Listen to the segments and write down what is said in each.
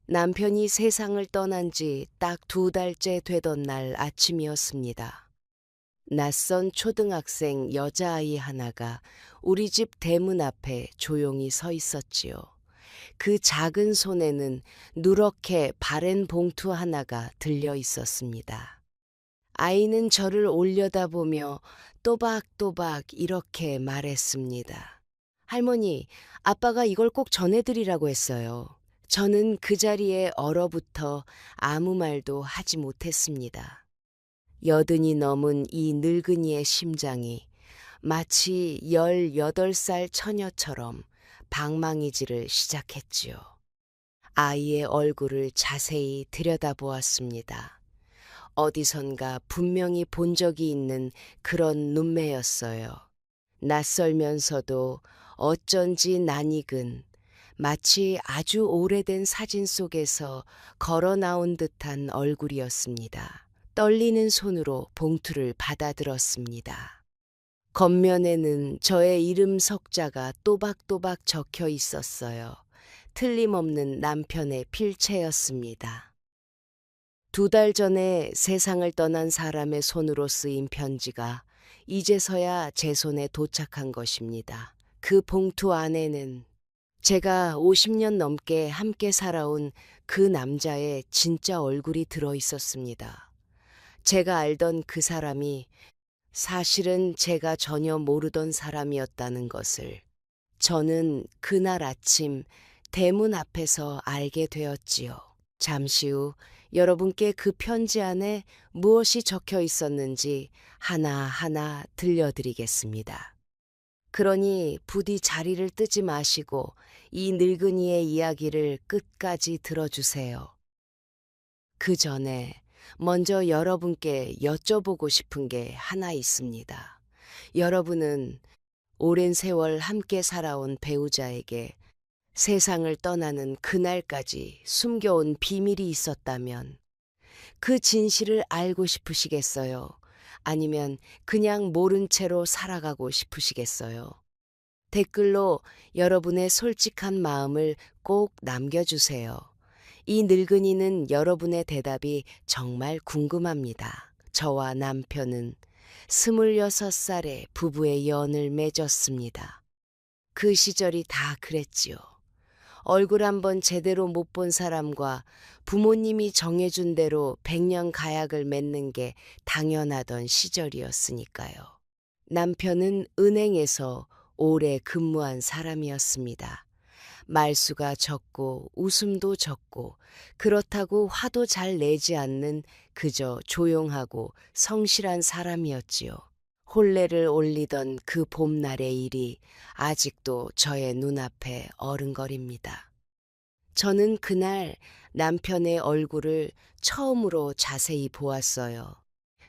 남편이 세상을 떠난 지 딱 2달째 되던 날 아침이었습니다. 낯선 초등학생 여자아이 하나가 우리 집 대문 앞에 조용히 서 있었지요. 그 작은 손에는 누렇게 바랜 봉투 하나가 들려 있었습니다. 아이는 저를 올려다보며 또박또박 이렇게 말했습니다. 할머니, 아빠가 이걸 꼭 전해드리라고 했어요. 저는 그 자리에 얼어붙어 아무 말도 하지 못했습니다. 여든이 넘은 이 늙은이의 심장이 마치 18살 처녀처럼 방망이질을 시작했지요. 아이의 얼굴을 자세히 들여다보았습니다. 어디선가 분명히 본 적이 있는 그런 눈매였어요. 낯설면서도 어쩐지 낯익은, 마치 아주 오래된 사진 속에서 걸어 나온 듯한 얼굴이었습니다. 떨리는 손으로 봉투를 받아들었습니다. 겉면에는 저의 이름 석자가 또박또박 적혀 있었어요. 틀림없는 남편의 필체였습니다. 2달 전에 세상을 떠난 사람의 손으로 쓰인 편지가 이제서야 제 손에 도착한 것입니다. 그 봉투 안에는 제가 50년 넘게 함께 살아온 그 남자의 진짜 얼굴이 들어 있었습니다. 제가 알던 그 사람이 사실은 제가 전혀 모르던 사람이었다는 것을 저는 그날 아침 대문 앞에서 알게 되었지요. 잠시 후 여러분께 그 편지 안에 무엇이 적혀 있었는지 하나하나 들려드리겠습니다. 그러니 부디 자리를 뜨지 마시고 이 늙은이의 이야기를 끝까지 들어주세요. 그 전에 먼저 여러분께 여쭤보고 싶은 게 하나 있습니다. 여러분은 오랜 세월 함께 살아온 배우자에게 세상을 떠나는 그날까지 숨겨온 비밀이 있었다면 그 진실을 알고 싶으시겠어요? 아니면 그냥 모른 채로 살아가고 싶으시겠어요? 댓글로 여러분의 솔직한 마음을 꼭 남겨주세요. 이 늙은이는 여러분의 대답이 정말 궁금합니다. 저와 남편은 26살에 부부의 연을 맺었습니다. 그 시절이 다 그랬지요. 얼굴 한번 제대로 못 본 사람과 부모님이 정해준 대로 100년 가약을 맺는 게 당연하던 시절이었으니까요. 남편은 은행에서 오래 근무한 사람이었습니다. 말수가 적고 웃음도 적고 그렇다고 화도 잘 내지 않는 그저 조용하고 성실한 사람이었지요. 혼례를 올리던 그 봄날의 일이 아직도 저의 눈앞에 어른거립니다. 저는 그날 남편의 얼굴을 처음으로 자세히 보았어요.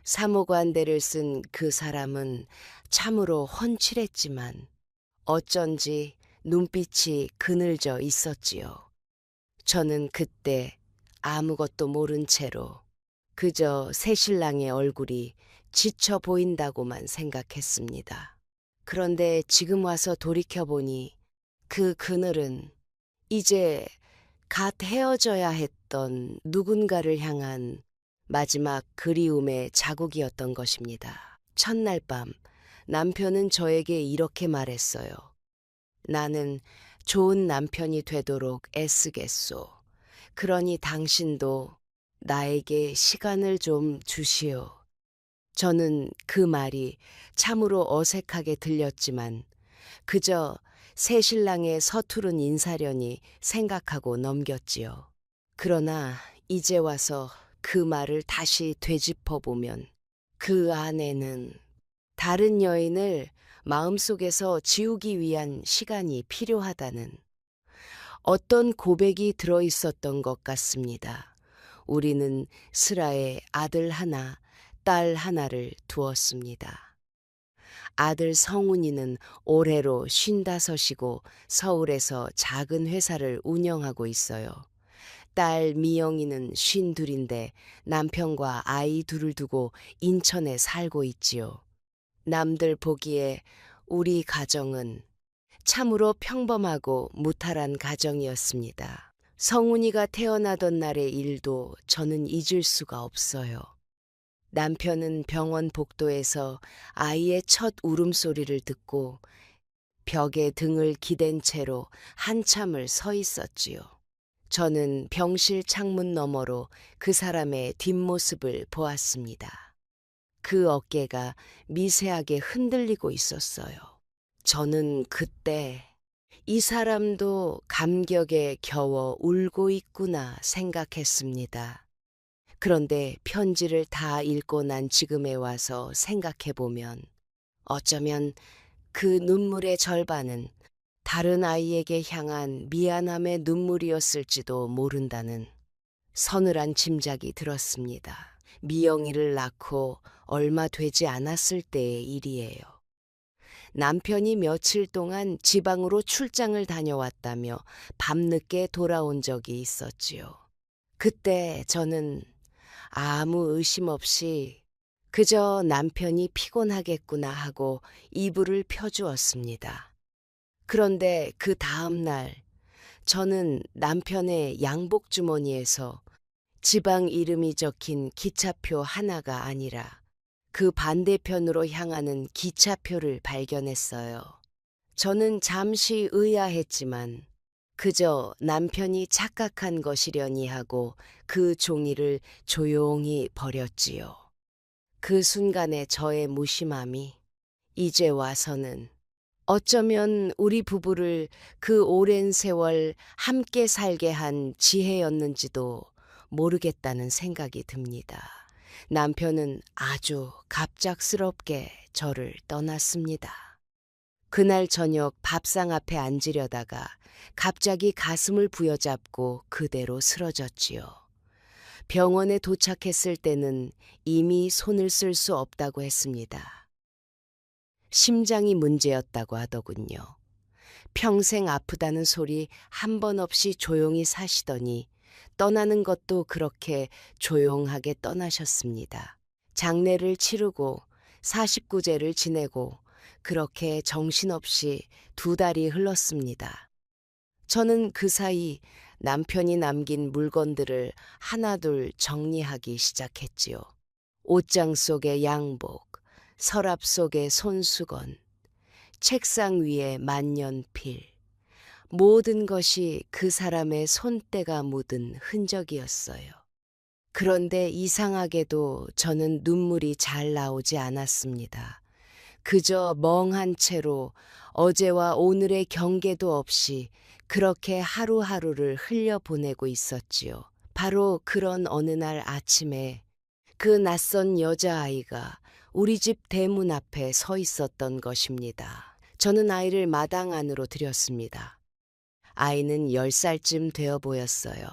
사모관대를 쓴 그 사람은 참으로 훤칠했지만 어쩐지 눈빛이 그늘져 있었지요. 저는 그때 아무것도 모른 채로 그저 새신랑의 얼굴이 지쳐 보인다고만 생각했습니다. 그런데 지금 와서 돌이켜보니 그 그늘은 이제 갓 헤어져야 했던 누군가를 향한 마지막 그리움의 자국이었던 것입니다. 첫날 밤 남편은 저에게 이렇게 말했어요. 나는 좋은 남편이 되도록 애쓰겠소. 그러니 당신도 나에게 시간을 좀 주시오. 저는 그 말이 참으로 어색하게 들렸지만 그저 새신랑의 서투른 인사려니 생각하고 넘겼지요. 그러나 이제 와서 그 말을 다시 되짚어보면 그 안에는 다른 여인을 마음속에서 지우기 위한 시간이 필요하다는 어떤 고백이 들어있었던 것 같습니다. 우리는 슬아에 아들 하나, 딸 하나를 두었습니다. 아들 성훈이는 올해로 55이고 서울에서 작은 회사를 운영하고 있어요. 딸 미영이는 52인데 남편과 아이 둘을 두고 인천에 살고 있지요. 남들 보기에 우리 가정은 참으로 평범하고 무탈한 가정이었습니다. 성훈이가 태어나던 날의 일도 저는 잊을 수가 없어요. 남편은 병원 복도에서 아이의 첫 울음소리를 듣고 벽에 등을 기댄 채로 한참을 서 있었지요. 저는 병실 창문 너머로 그 사람의 뒷모습을 보았습니다. 그 어깨가 미세하게 흔들리고 있었어요. 저는 그때 이 사람도 감격에 겨워 울고 있구나 생각했습니다. 그런데 편지를 다 읽고 난 지금에 와서 생각해보면 어쩌면 그 눈물의 절반은 다른 아이에게 향한 미안함의 눈물이었을지도 모른다는 서늘한 짐작이 들었습니다. 미영이를 낳고 얼마 되지 않았을 때의 일이에요. 남편이 며칠 동안 지방으로 출장을 다녀왔다며 밤늦게 돌아온 적이 있었지요. 그때 저는 아무 의심 없이 그저 남편이 피곤하겠구나 하고 이불을 펴주었습니다. 그런데 그 다음 날 저는 남편의 양복 주머니에서 지방 이름이 적힌 기차표 하나가 아니라 그 반대편으로 향하는 기차표를 발견했어요. 저는 잠시 의아했지만 그저 남편이 착각한 것이려니 하고 그 종이를 조용히 버렸지요. 그 순간의 저의 무심함이 이제 와서는 어쩌면 우리 부부를 그 오랜 세월 함께 살게 한 지혜였는지도 모르겠다는 생각이 듭니다. 남편은 아주 갑작스럽게 저를 떠났습니다. 그날 저녁 밥상 앞에 앉으려다가 갑자기 가슴을 부여잡고 그대로 쓰러졌지요. 병원에 도착했을 때는 이미 손을 쓸 수 없다고 했습니다. 심장이 문제였다고 하더군요. 평생 아프다는 소리 한 번 없이 조용히 사시더니 떠나는 것도 그렇게 조용하게 떠나셨습니다. 장례를 치르고 49제를 지내고 그렇게 정신없이 2달이 흘렀습니다. 저는 그 사이 남편이 남긴 물건들을 하나둘 정리하기 시작했지요. 옷장 속의 양복, 서랍 속의 손수건, 책상 위에 만년필, 모든 것이 그 사람의 손때가 묻은 흔적이었어요. 그런데 이상하게도 저는 눈물이 잘 나오지 않았습니다. 그저 멍한 채로 어제와 오늘의 경계도 없이 그렇게 하루하루를 흘려보내고 있었지요. 바로 그런 어느 날 아침에 그 낯선 여자아이가 우리 집 대문 앞에 서 있었던 것입니다. 저는 아이를 마당 안으로 들였습니다. 아이는 10살쯤 되어 보였어요.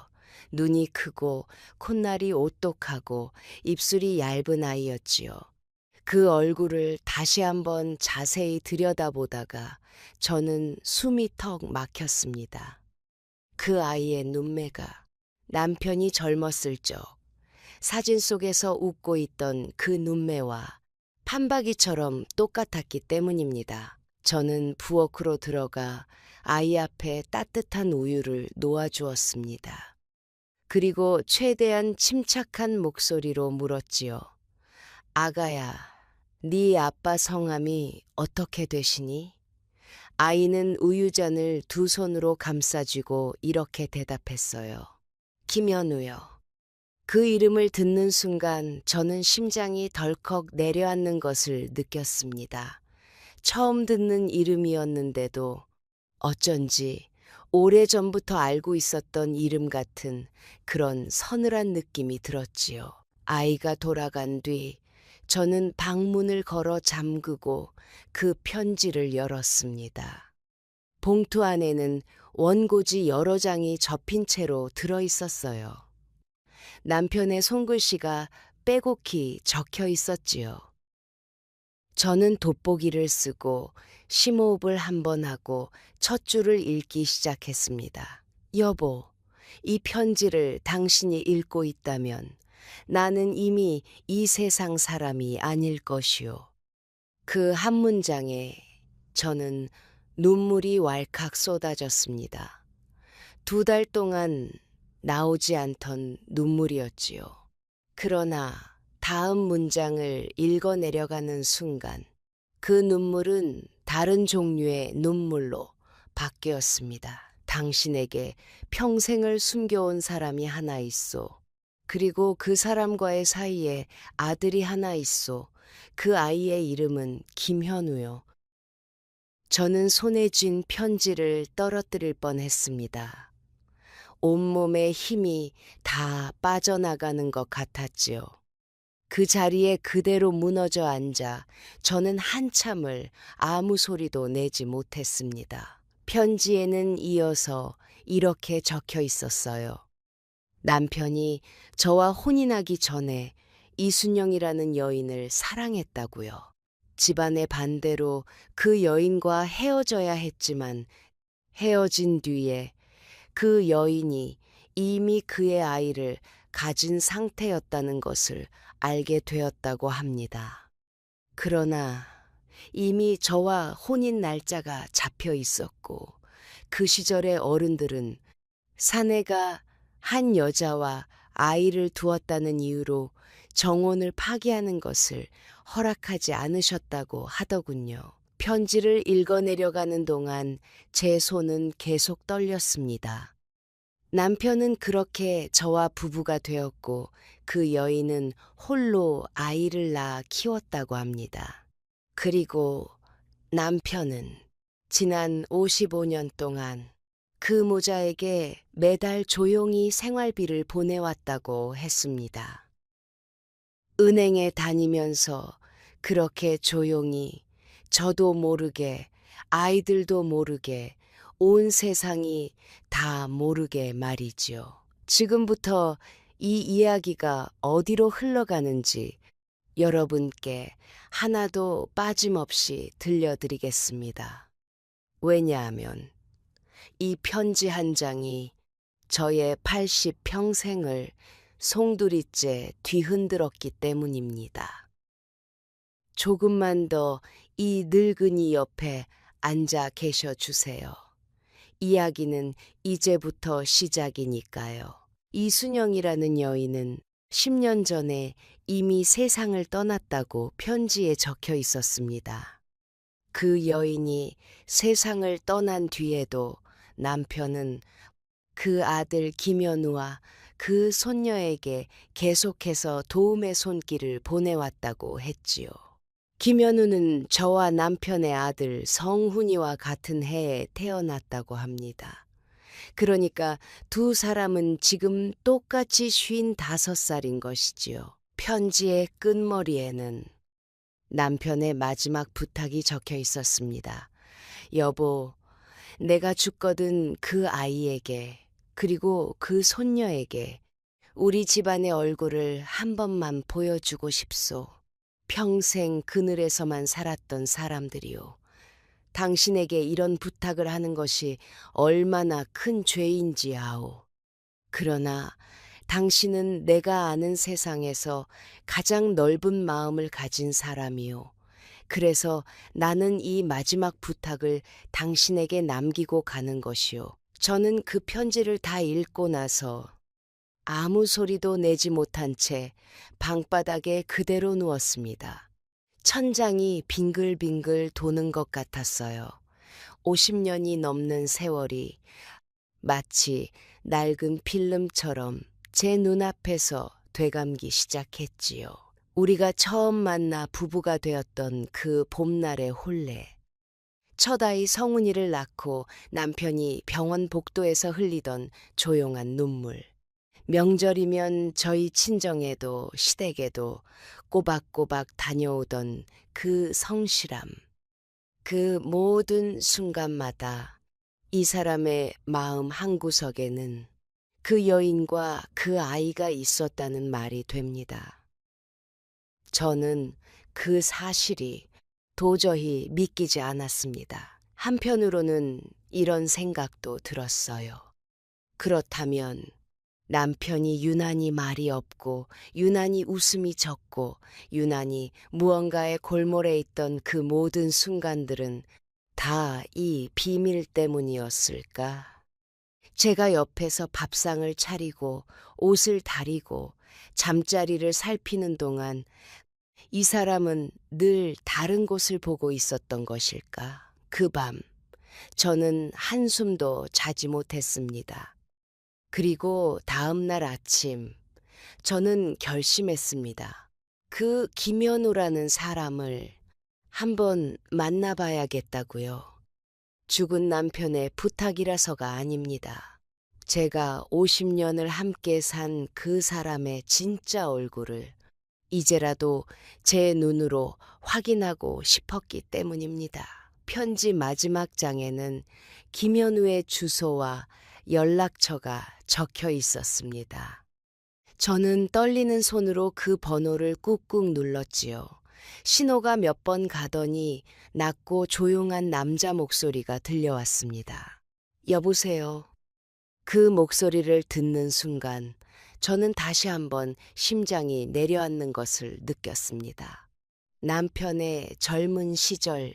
눈이 크고 콧날이 오똑하고 입술이 얇은 아이였지요. 그 얼굴을 다시 한번 자세히 들여다보다가 저는 숨이 턱 막혔습니다. 그 아이의 눈매가 남편이 젊었을 적 사진 속에서 웃고 있던 그 눈매와 판박이처럼 똑같았기 때문입니다. 저는 부엌으로 들어가 아이 앞에 따뜻한 우유를 놓아주었습니다. 그리고 최대한 침착한 목소리로 물었지요. 아가야, 네 아빠 성함이 어떻게 되시니? 아이는 우유잔을 2손으로 감싸쥐고 이렇게 대답했어요. 김현우요. 그 이름을 듣는 순간 저는 심장이 덜컥 내려앉는 것을 느꼈습니다. 처음 듣는 이름이었는데도 어쩐지 오래전부터 알고 있었던 이름 같은 그런 서늘한 느낌이 들었지요. 아이가 돌아간 뒤 저는 방문을 걸어 잠그고 그 편지를 열었습니다. 봉투 안에는 원고지 여러 장이 접힌 채로 들어 있었어요. 남편의 손글씨가 빼곡히 적혀 있었지요. 저는 돋보기를 쓰고 심호흡을 한번 하고 첫 줄을 읽기 시작했습니다. 여보, 이 편지를 당신이 읽고 있다면 나는 이미 이 세상 사람이 아닐 것이오. 그 한 문장에 저는 눈물이 왈칵 쏟아졌습니다. 2달 동안 나오지 않던 눈물이었지요. 그러나 다음 문장을 읽어 내려가는 순간 그 눈물은 다른 종류의 눈물로 바뀌었습니다. 당신에게 평생을 숨겨온 사람이 하나 있소. 그리고 그 사람과의 사이에 아들이 하나 있소. 그 아이의 이름은 김현우요. 저는 손에 쥔 편지를 떨어뜨릴 뻔했습니다. 온몸에 힘이 다 빠져나가는 것 같았지요. 그 자리에 그대로 무너져 앉아 저는 한참을 아무 소리도 내지 못했습니다. 편지에는 이어서 이렇게 적혀 있었어요. 남편이 저와 혼인하기 전에 이순영이라는 여인을 사랑했다고요. 집안의 반대로 그 여인과 헤어져야 했지만 헤어진 뒤에 그 여인이 이미 그의 아이를 가진 상태였다는 것을 알게 되었다고 합니다. 그러나 이미 저와 혼인 날짜가 잡혀 있었고 그 시절의 어른들은 사내가 한 여자와 아이를 두었다는 이유로 정혼을 파기하는 것을 허락하지 않으셨다고 하더군요. 편지를 읽어내려가는 동안 제 손은 계속 떨렸습니다. 남편은 그렇게 저와 부부가 되었고 그 여인은 홀로 아이를 낳아 키웠다고 합니다. 그리고 남편은 지난 55년 동안 그 모자에게 매달 조용히 생활비를 보내왔다고 했습니다. 은행에 다니면서 그렇게 조용히 저도 모르게 아이들도 모르게 온 세상이 다 모르게 말이지요. 지금부터 이 이야기가 어디로 흘러가는지 여러분께 하나도 빠짐없이 들려드리겠습니다. 왜냐하면 이 편지 한 장이 저의 80평생을 송두리째 뒤흔들었기 때문입니다. 조금만 더 이 늙은이 옆에 앉아 계셔 주세요. 이야기는 이제부터 시작이니까요. 이순영이라는 여인은 10년 전에 이미 세상을 떠났다고 편지에 적혀 있었습니다. 그 여인이 세상을 떠난 뒤에도 남편은 그 아들 김현우와 그 손녀에게 계속해서 도움의 손길을 보내왔다고 했지요. 김현우는 저와 남편의 아들 성훈이와 같은 해에 태어났다고 합니다. 그러니까 두 사람은 지금 똑같이 55살인 것이지요. 편지의 끝머리에는 남편의 마지막 부탁이 적혀 있었습니다. 여보, 내가 죽거든 그 아이에게 그리고 그 손녀에게 우리 집안의 얼굴을 한 번만 보여주고 싶소. 평생 그늘에서만 살았던 사람들이요. 당신에게 이런 부탁을 하는 것이 얼마나 큰 죄인지 아오. 그러나 당신은 내가 아는 세상에서 가장 넓은 마음을 가진 사람이요. 그래서 나는 이 마지막 부탁을 당신에게 남기고 가는 것이요. 저는 그 편지를 다 읽고 나서 아무 소리도 내지 못한 채 방바닥에 그대로 누웠습니다. 천장이 빙글빙글 도는 것 같았어요. 50년이 넘는 세월이 마치 낡은 필름처럼 제 눈앞에서 되감기 시작했지요. 우리가 처음 만나 부부가 되었던 그 봄날의 혼례. 첫 아이 성훈이를 낳고 남편이 병원 복도에서 흘리던 조용한 눈물. 명절이면 저희 친정에도 시댁에도 꼬박꼬박 다녀오던 그 성실함. 그 모든 순간마다 이 사람의 마음 한구석에는 그 여인과 그 아이가 있었다는 말이 됩니다. 저는 그 사실이 도저히 믿기지 않았습니다. 한편으로는 이런 생각도 들었어요. 그렇다면 남편이 유난히 말이 없고 유난히 웃음이 적고 유난히 무언가에 골몰해 있던 그 모든 순간들은 다 이 비밀 때문이었을까? 제가 옆에서 밥상을 차리고 옷을 다리고 잠자리를 살피는 동안 이 사람은 늘 다른 곳을 보고 있었던 것일까? 그 밤, 저는 한숨도 자지 못했습니다. 그리고 다음 날 아침, 저는 결심했습니다. 그 김현우라는 사람을 한번 만나봐야겠다고요. 죽은 남편의 부탁이라서가 아닙니다. 제가 50년을 함께 산 그 사람의 진짜 얼굴을 이제라도 제 눈으로 확인하고 싶었기 때문입니다. 편지 마지막 장에는 김현우의 주소와 연락처가 적혀 있었습니다. 저는 떨리는 손으로 그 번호를 꾹꾹 눌렀지요. 신호가 몇 번 가더니 낮고 조용한 남자 목소리가 들려왔습니다. 여보세요. 그 목소리를 듣는 순간 저는 다시 한번 심장이 내려앉는 것을 느꼈습니다. 남편의 젊은 시절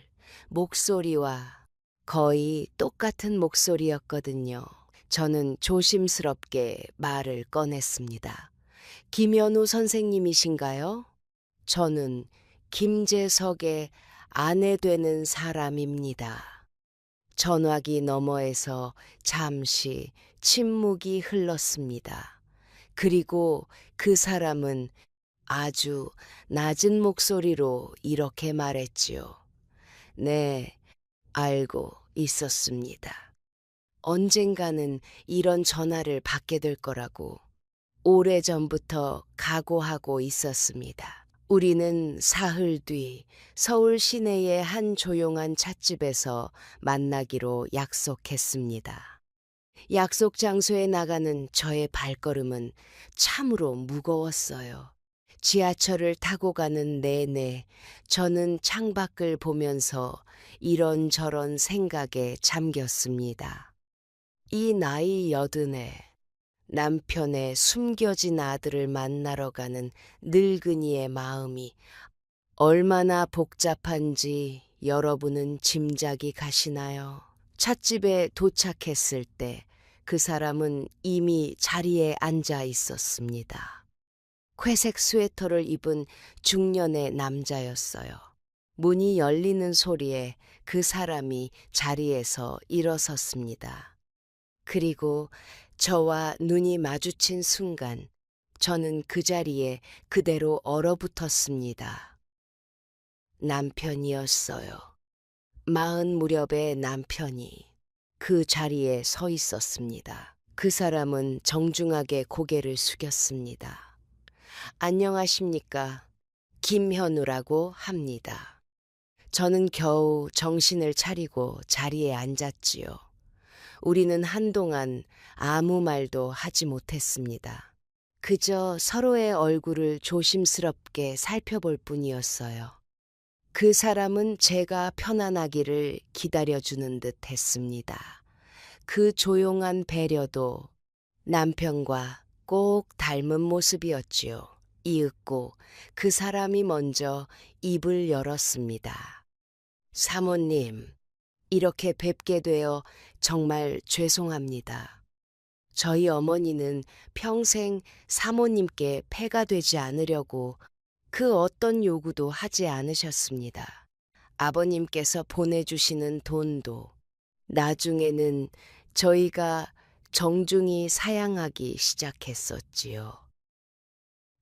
목소리와 거의 똑같은 목소리였거든요. 저는 조심스럽게 말을 꺼냈습니다. 김현우 선생님이신가요? 저는 김재석의 아내 되는 사람입니다. 전화기 너머에서 잠시 침묵이 흘렀습니다. 그리고 그 사람은 아주 낮은 목소리로 이렇게 말했지요. 네, 알고 있었습니다. 언젠가는 이런 전화를 받게 될 거라고 오래전부터 각오하고 있었습니다. 우리는 사흘 뒤 서울 시내의 한 조용한 찻집에서 만나기로 약속했습니다. 약속 장소에 나가는 저의 발걸음은 참으로 무거웠어요. 지하철을 타고 가는 내내 저는 창밖을 보면서 이런저런 생각에 잠겼습니다. 이 나이 80에 남편의 숨겨진 아들을 만나러 가는 늙은이의 마음이 얼마나 복잡한지 여러분은 짐작이 가시나요? 찻집에 도착했을 때 그 사람은 이미 자리에 앉아 있었습니다. 회색 스웨터를 입은 중년의 남자였어요. 문이 열리는 소리에 그 사람이 자리에서 일어섰습니다. 그리고 저와 눈이 마주친 순간 저는 그 자리에 그대로 얼어붙었습니다. 남편이었어요. 40 무렵의 남편이 그 자리에 서 있었습니다. 그 사람은 정중하게 고개를 숙였습니다. 안녕하십니까? 김현우라고 합니다. 저는 겨우 정신을 차리고 자리에 앉았지요. 우리는 한동안 아무 말도 하지 못했습니다. 그저 서로의 얼굴을 조심스럽게 살펴볼 뿐이었어요. 그 사람은 제가 편안하기를 기다려주는 듯 했습니다. 그 조용한 배려도 남편과 꼭 닮은 모습이었지요. 이윽고 그 사람이 먼저 입을 열었습니다. 사모님, 이렇게 뵙게 되어 정말 죄송합니다. 저희 어머니는 평생 사모님께 폐가 되지 않으려고 그 어떤 요구도 하지 않으셨습니다. 아버님께서 보내주시는 돈도 나중에는 저희가 정중히 사양하기 시작했었지요.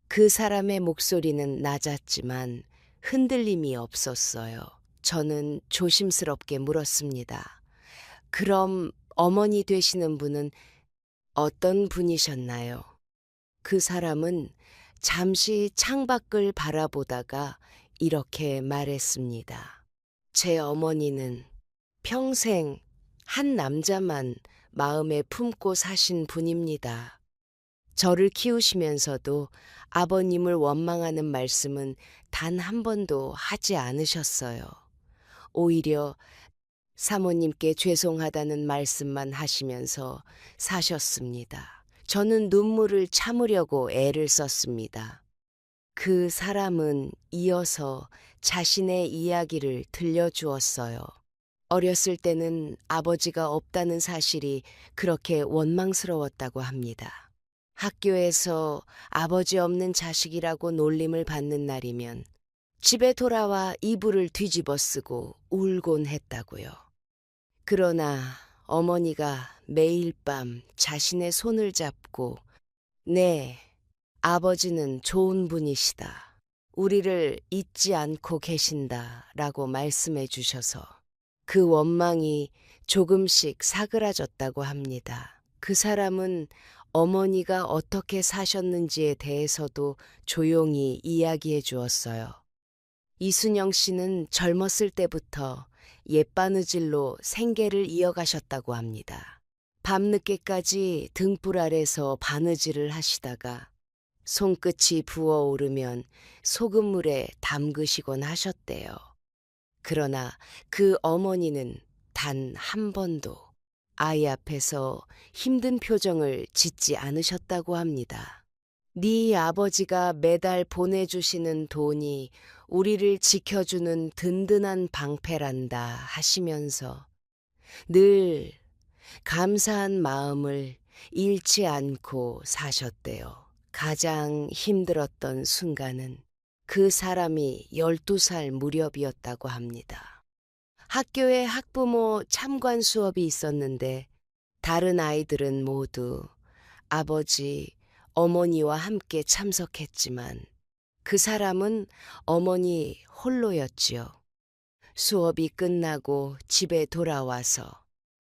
그 사람의 목소리는 낮았지만 흔들림이 없었어요. 저는 조심스럽게 물었습니다. 그럼 어머니 되시는 분은 어떤 분이셨나요? 그 사람은 잠시 창밖을 바라보다가 이렇게 말했습니다. 제 어머니는 평생 한 남자만 마음에 품고 사신 분입니다. 저를 키우시면서도 아버님을 원망하는 말씀은 단 한 번도 하지 않으셨어요. 오히려 사모님께 죄송하다는 말씀만 하시면서 사셨습니다. 저는 눈물을 참으려고 애를 썼습니다. 그 사람은 이어서 자신의 이야기를 들려주었어요. 어렸을 때는 아버지가 없다는 사실이 그렇게 원망스러웠다고 합니다. 학교에서 아버지 없는 자식이라고 놀림을 받는 날이면 집에 돌아와 이불을 뒤집어 쓰고 울곤 했다고요. 그러나 어머니가 매일 밤 자신의 손을 잡고 네, 아버지는 좋은 분이시다. 우리를 잊지 않고 계신다. 라고 말씀해 주셔서 그 원망이 조금씩 사그라졌다고 합니다. 그 사람은 어머니가 어떻게 사셨는지에 대해서도 조용히 이야기해 주었어요. 이순영 씨는 젊었을 때부터 옛바느질로 생계를 이어가셨다고 합니다. 밤늦게까지 등불 아래서 바느질을 하시다가 손끝이 부어오르면 소금물에 담그시곤 하셨대요. 그러나 그 어머니는 단 한 번도 아이 앞에서 힘든 표정을 짓지 않으셨다고 합니다. 네 아버지가 매달 보내주시는 돈이 우리를 지켜주는 든든한 방패란다 하시면서 늘 감사한 마음을 잃지 않고 사셨대요. 가장 힘들었던 순간은 그 사람이 12살 무렵이었다고 합니다. 학교에 학부모 참관 수업이 있었는데 다른 아이들은 모두 아버지, 어머니와 함께 참석했지만 그 사람은 어머니 홀로였지요. 수업이 끝나고 집에 돌아와서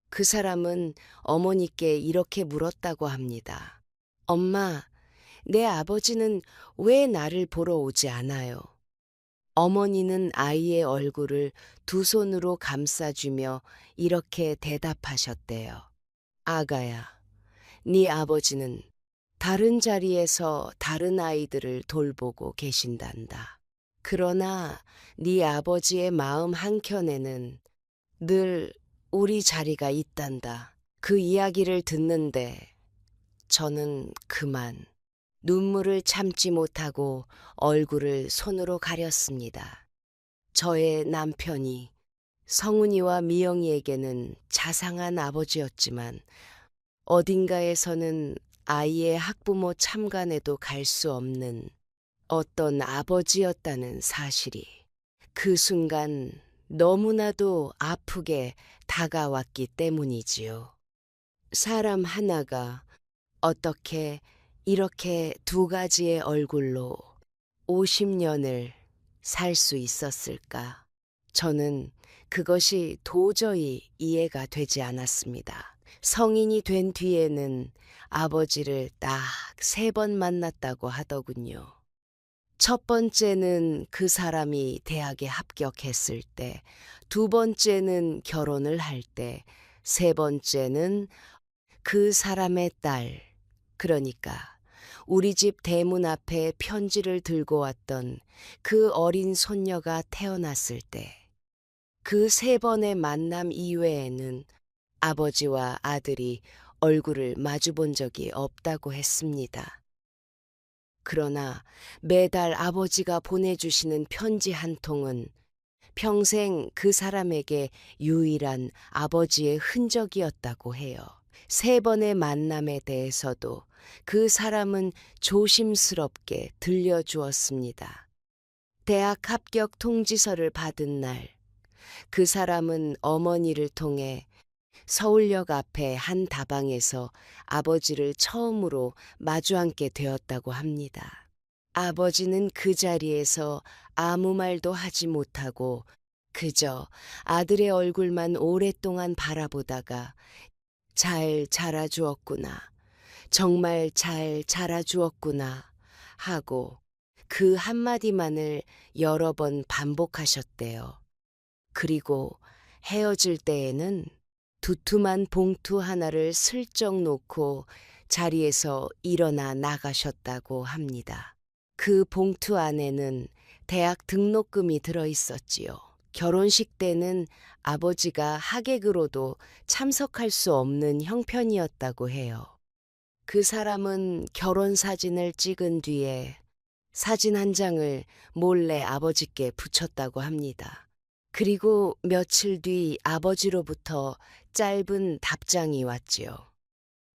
그 사람은 어머니께 이렇게 물었다고 합니다. 엄마, 내 아버지는 왜 나를 보러 오지 않아요? 어머니는 아이의 얼굴을 두 손으로 감싸주며 이렇게 대답하셨대요. 아가야, 네 아버지는 다른 자리에서 다른 아이들을 돌보고 계신단다. 그러나 네 아버지의 마음 한켠에는 늘 우리 자리가 있단다. 그 이야기를 듣는데 저는 그만 눈물을 참지 못하고 얼굴을 손으로 가렸습니다. 저의 남편이 성훈이와 미영이에게는 자상한 아버지였지만 어딘가에서는 아이의 학부모 참관에도 갈 수 없는 어떤 아버지였다는 사실이 그 순간 너무나도 아프게 다가왔기 때문이지요. 사람 하나가 어떻게 이렇게 두 가지의 얼굴로 50년을 살 수 있었을까? 저는 그것이 도저히 이해가 되지 않았습니다. 성인이 된 뒤에는 아버지를 딱 3번 만났다고 하더군요. 첫 번째는 그 사람이 대학에 합격했을 때, 두 번째는 결혼을 할 때, 세 번째는 그 사람의 딸, 그러니까 우리 집 대문 앞에 편지를 들고 왔던 그 어린 손녀가 태어났을 때, 그 3번의 만남 이외에는 아버지와 아들이 얼굴을 마주 본 적이 없다고 했습니다. 그러나 매달 아버지가 보내주시는 편지 한 통은 평생 그 사람에게 유일한 아버지의 흔적이었다고 해요. 3번의 만남에 대해서도 그 사람은 조심스럽게 들려주었습니다. 대학 합격 통지서를 받은 날, 그 사람은 어머니를 통해 서울역 앞에 한 다방에서 아버지를 처음으로 마주 앉게 되었다고 합니다. 아버지는 그 자리에서 아무 말도 하지 못하고 그저 아들의 얼굴만 오랫동안 바라보다가 잘 자라주었구나, 정말 잘 자라주었구나 하고 그 한마디만을 여러 번 반복하셨대요. 그리고 헤어질 때에는 두툼한 봉투 하나를 슬쩍 놓고 자리에서 일어나 나가셨다고 합니다. 그 봉투 안에는 대학 등록금이 들어 있었지요. 결혼식 때는 아버지가 하객으로도 참석할 수 없는 형편이었다고 해요. 그 사람은 결혼 사진을 찍은 뒤에 사진 한 장을 몰래 아버지께 붙였다고 합니다. 그리고 며칠 뒤 아버지로부터 짧은 답장이 왔지요.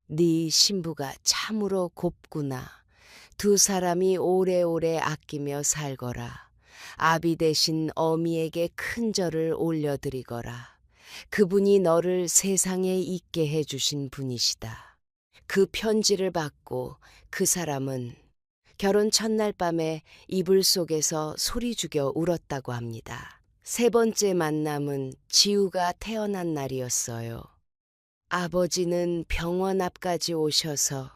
네 신부가 참으로 곱구나. 두 사람이 오래오래 아끼며 살거라. 아비 대신 어미에게 큰 절을 올려드리거라. 그분이 너를 세상에 있게 해주신 분이시다. 그 편지를 받고 그 사람은 결혼 첫날 밤에 이불 속에서 소리 죽여 울었다고 합니다. 세 번째 만남은 지우가 태어난 날이었어요. 아버지는 병원 앞까지 오셔서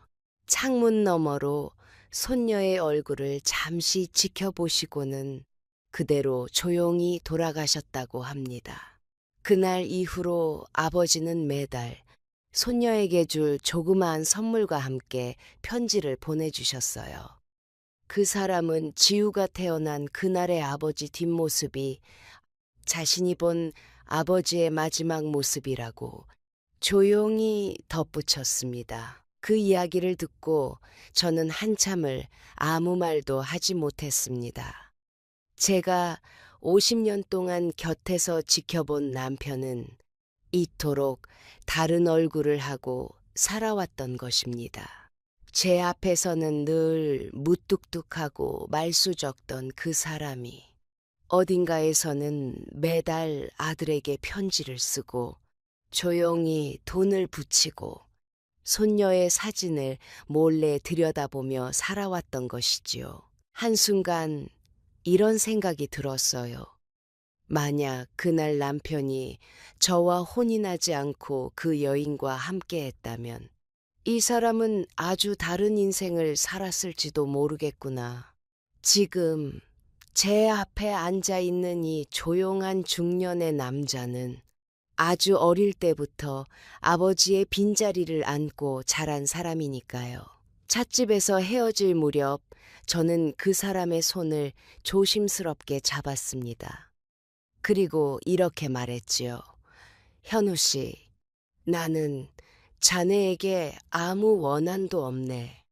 창문 너머로 손녀의 얼굴을 잠시 지켜보시고는 그대로 조용히 돌아가셨다고 합니다. 그날 이후로 아버지는 매달 손녀에게 줄 조그마한 선물과 함께 편지를 보내주셨어요. 그 사람은 지우가 태어난 그날의 아버지 뒷모습이 자신이 본 아버지의 마지막 모습이라고 조용히 덧붙였습니다. 그 이야기를 듣고 저는 한참을 아무 말도 하지 못했습니다. 제가 50년 동안 곁에서 지켜본 남편은 이토록 다른 얼굴을 하고 살아왔던 것입니다. 제 앞에서는 늘 무뚝뚝하고 말수 적던 그 사람이 어딘가에서는 매달 아들에게 편지를 쓰고 조용히 돈을 붙이고 손녀의 사진을 몰래 들여다보며 살아왔던 것이지요. 한순간 이런 생각이 들었어요. 만약 그날 남편이 저와 혼인하지 않고 그 여인과 함께 했다면 이 사람은 아주 다른 인생을 살았을지도 모르겠구나. 지금 제 앞에 앉아 있는 이 조용한 중년의 남자는 아주 어릴 때부터 아버지의 빈자리를 안고 자란 사람이니까요. 찻집에서 헤어질 무렵 저는 그 사람의 손을 조심스럽게 잡았습니다. 그리고 이렇게 말했지요. 현우 씨, 나는 자네에게 아무 원한도 없네.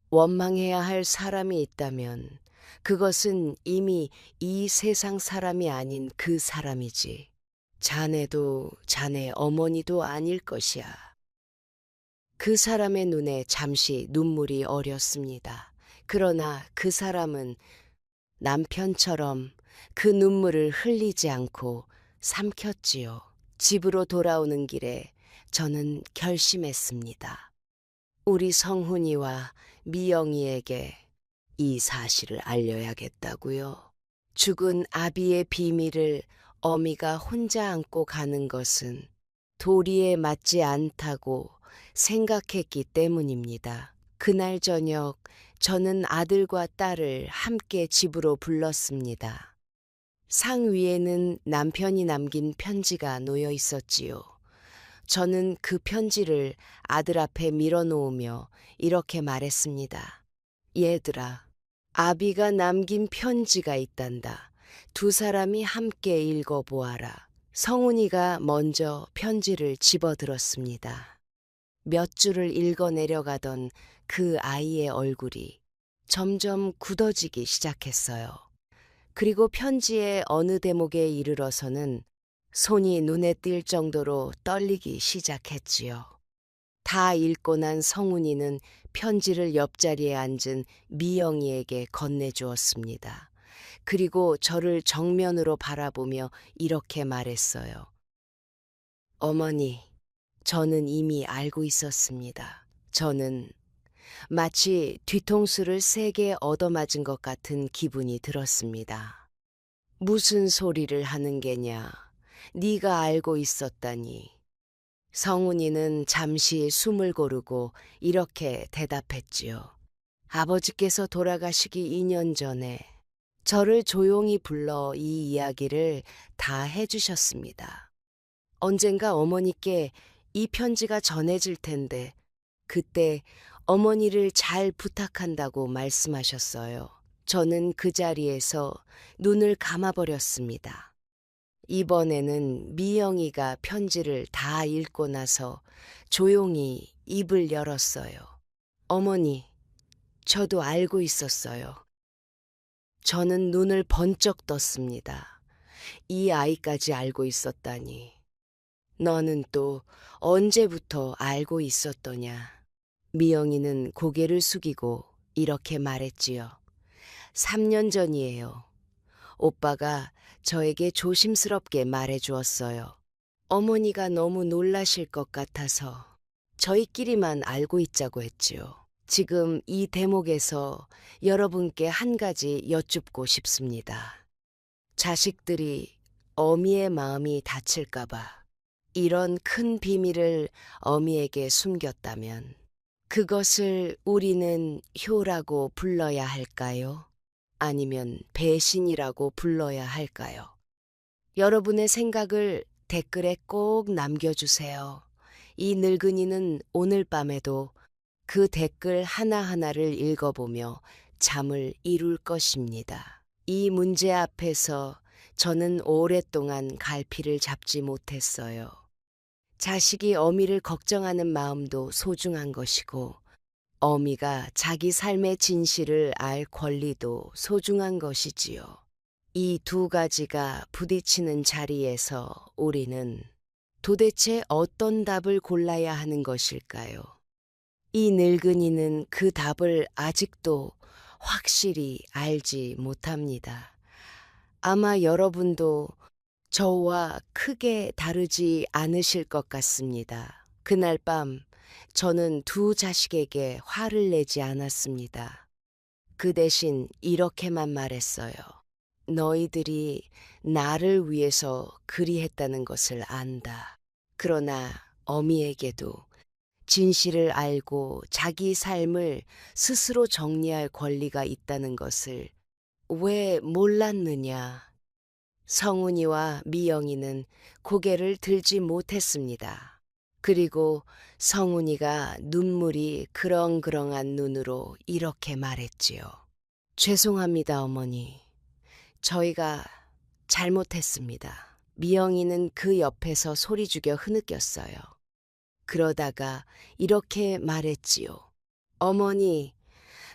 원망해야 할 사람이 있다면 그것은 이미 이 세상 사람이 아닌 그 사람이지. 자네도 자네 어머니도 아닐 것이야. 그 사람의 눈에 잠시 눈물이 어렸습니다. 그러나 그 사람은 남편처럼 그 눈물을 흘리지 않고 삼켰지요. 집으로 돌아오는 길에 저는 결심했습니다. 우리 성훈이와 미영이에게 이 사실을 알려야겠다고요. 죽은 아비의 비밀을 어미가 혼자 안고 가는 것은 도리에 맞지 않다고 생각했기 때문입니다. 그날 저녁 저는 아들과 딸을 함께 집으로 불렀습니다. 상 위에는 남편이 남긴 편지가 놓여 있었지요. 저는 그 편지를 아들 앞에 밀어놓으며 이렇게 말했습니다. 얘들아, 아비가 남긴 편지가 있단다. 두 사람이 함께 읽어보아라. 성훈이가 먼저 편지를 집어들었습니다. 몇 줄을 읽어 내려가던 그 아이의 얼굴이 점점 굳어지기 시작했어요. 그리고 편지의 어느 대목에 이르러서는 손이 눈에 띌 정도로 떨리기 시작했지요. 다 읽고 난 성훈이는 편지를 옆자리에 앉은 미영이에게 건네주었습니다. 그리고 저를 정면으로 바라보며 이렇게 말했어요. 어머니, 저는 이미 알고 있었습니다. 저는 마치 뒤통수를 세게 얻어맞은 것 같은 기분이 들었습니다. 무슨 소리를 하는 게냐? 네가 알고 있었다니. 성훈이는 잠시 숨을 고르고 이렇게 대답했지요. 아버지께서 돌아가시기 2년 전에 저를 조용히 불러 이 이야기를 다 해주셨습니다. 언젠가 어머니께 이 편지가 전해질 텐데 그때 어머니를 잘 부탁한다고 말씀하셨어요. 저는 그 자리에서 눈을 감아버렸습니다. 이번에는 미영이가 편지를 다 읽고 나서 조용히 입을 열었어요. 어머니, 저도 알고 있었어요. 저는 눈을 번쩍 떴습니다. 이 아이까지 알고 있었다니. 너는 또 언제부터 알고 있었더냐? 미영이는 고개를 숙이고 이렇게 말했지요. 3년 전이에요. 오빠가 저에게 조심스럽게 말해 주었어요. 어머니가 너무 놀라실 것 같아서 저희끼리만 알고 있자고 했지요. 지금 이 대목에서 여러분께 한 가지 여쭙고 싶습니다. 자식들이 어미의 마음이 다칠까봐 이런 큰 비밀을 어미에게 숨겼다면 그것을 우리는 효라고 불러야 할까요? 아니면 배신이라고 불러야 할까요? 여러분의 생각을 댓글에 꼭 남겨주세요. 이 늙은이는 오늘 밤에도 그 댓글 하나하나를 읽어보며 잠을 이룰 것입니다. 이 문제 앞에서 저는 오랫동안 갈피를 잡지 못했어요. 자식이 어미를 걱정하는 마음도 소중한 것이고, 어미가 자기 삶의 진실을 알 권리도 소중한 것이지요. 이 두 가지가 부딪히는 자리에서 우리는 도대체 어떤 답을 골라야 하는 것일까요? 이 늙은이는 그 답을 아직도 확실히 알지 못합니다. 아마 여러분도 저와 크게 다르지 않으실 것 같습니다. 그날 밤 저는 두 자식에게 화를 내지 않았습니다. 그 대신 이렇게만 말했어요. 너희들이 나를 위해서 그리했다는 것을 안다. 그러나 어미에게도 진실을 알고 자기 삶을 스스로 정리할 권리가 있다는 것을 왜 몰랐느냐. 성훈이와 미영이는 고개를 들지 못했습니다. 그리고 성훈이가 눈물이 그렁그렁한 눈으로 이렇게 말했지요. 죄송합니다, 어머니. 저희가 잘못했습니다. 미영이는 그 옆에서 소리 죽여 흐느꼈어요. 그러다가 이렇게 말했지요. 어머니,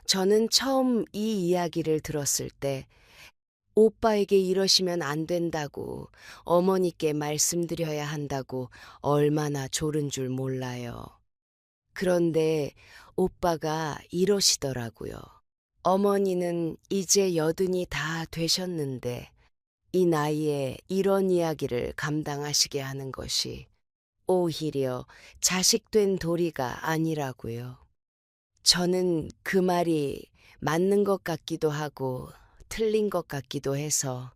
저는 처음 이 이야기를 들었을 때 오빠에게 이러시면 안 된다고 어머니께 말씀드려야 한다고 얼마나 졸은 줄 몰라요. 그런데 오빠가 이러시더라고요. 어머니는 이제 여든이 다 되셨는데 이 나이에 이런 이야기를 감당하시게 하는 것이 오히려 자식된 도리가 아니라고요. 저는 그 말이 맞는 것 같기도 하고 틀린 것 같기도 해서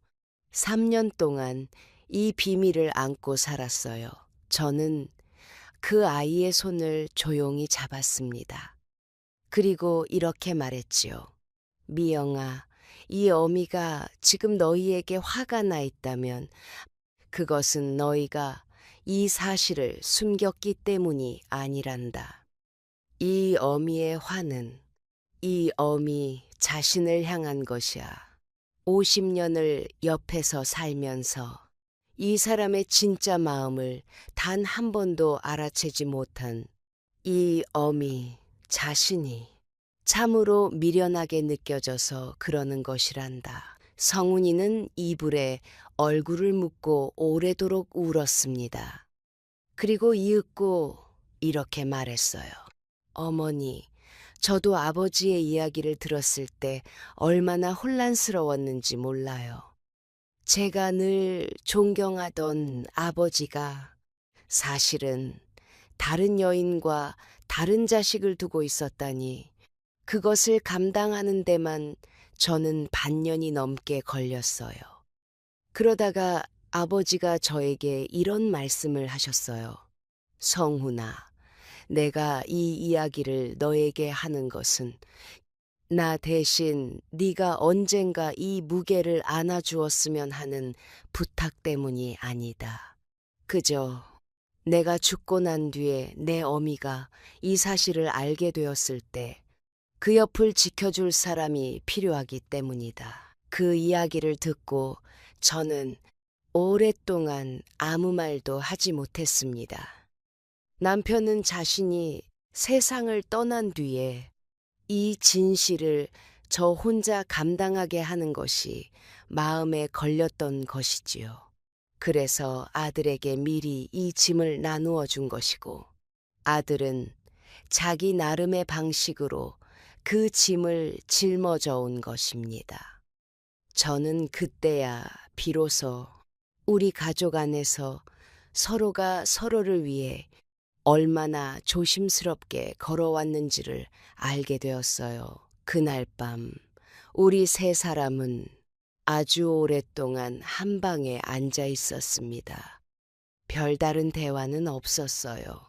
3년 동안 이 비밀을 안고 살았어요. 저는 그 아이의 손을 조용히 잡았습니다. 그리고 이렇게 말했지요. 미영아, 이 어미가 지금 너희에게 화가 나 있다면 그것은 너희가 이 사실을 숨겼기 때문이 아니란다. 이 어미의 화는 이 어미 자신을 향한 것이야. 50년을 옆에서 살면서 이 사람의 진짜 마음을 단 한 번도 알아채지 못한 이 어미 자신이 참으로 미련하게 느껴져서 그러는 것이란다. 성훈이는 이불에 얼굴을 묻고 오래도록 울었습니다. 그리고 이윽고 이렇게 말했어요. 어머니, 저도 아버지의 이야기를 들었을 때 얼마나 혼란스러웠는지 몰라요. 제가 늘 존경하던 아버지가 사실은 다른 여인과 다른 자식을 두고 있었다니 그것을 감당하는 데만 저는 반년이 넘게 걸렸어요. 그러다가 아버지가 저에게 이런 말씀을 하셨어요. 성훈아, 내가 이 이야기를 너에게 하는 것은 나 대신 네가 언젠가 이 무게를 안아주었으면 하는 부탁 때문이 아니다. 그저 내가 죽고 난 뒤에 내 어미가 이 사실을 알게 되었을 때 그 옆을 지켜줄 사람이 필요하기 때문이다. 그 이야기를 듣고 저는 오랫동안 아무 말도 하지 못했습니다. 남편은 자신이 세상을 떠난 뒤에 이 진실을 저 혼자 감당하게 하는 것이 마음에 걸렸던 것이지요. 그래서 아들에게 미리 이 짐을 나누어 준 것이고, 아들은 자기 나름의 방식으로 그 짐을 짊어져 온 것입니다. 저는 그때야 비로소 우리 가족 안에서 서로가 서로를 위해 얼마나 조심스럽게 걸어왔는지를 알게 되었어요. 그날 밤 우리 세 사람은 아주 오랫동안 한 방에 앉아 있었습니다. 별다른 대화는 없었어요.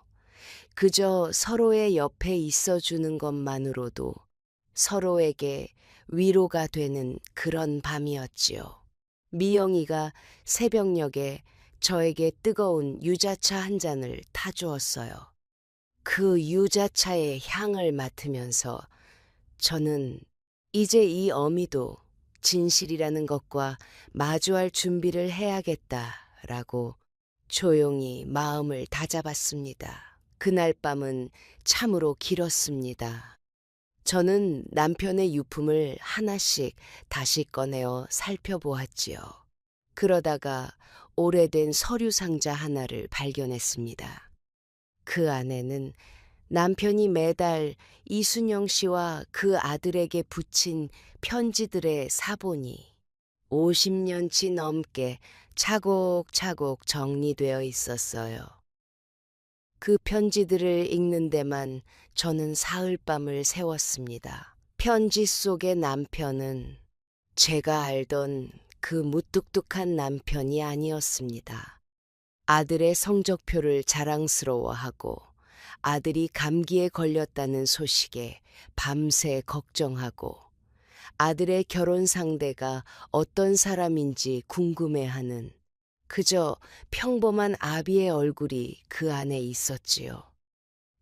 그저 서로의 옆에 있어주는 것만으로도 서로에게 위로가 되는 그런 밤이었지요. 미영이가 새벽녘에 저에게 뜨거운 유자차 한 잔을 타주었어요. 그 유자차의 향을 맡으면서 저는 이제 이 어미도 진실이라는 것과 마주할 준비를 해야겠다라고 조용히 마음을 다잡았습니다. 그날 밤은 참으로 길었습니다. 저는 남편의 유품을 하나씩 다시 꺼내어 살펴보았지요. 그러다가 오래된 서류 상자 하나를 발견했습니다. 그 안에는 남편이 매달 이순영 씨와 그 아들에게 붙인 편지들의 사본이 50년치 넘게 차곡차곡 정리되어 있었어요. 그 편지들을 읽는 데만 저는 사흘밤을 새웠습니다. 편지 속의 남편은 제가 알던 그 무뚝뚝한 남편이 아니었습니다. 아들의 성적표를 자랑스러워하고 아들이 감기에 걸렸다는 소식에 밤새 걱정하고 아들의 결혼 상대가 어떤 사람인지 궁금해하는 그저 평범한 아비의 얼굴이 그 안에 있었지요.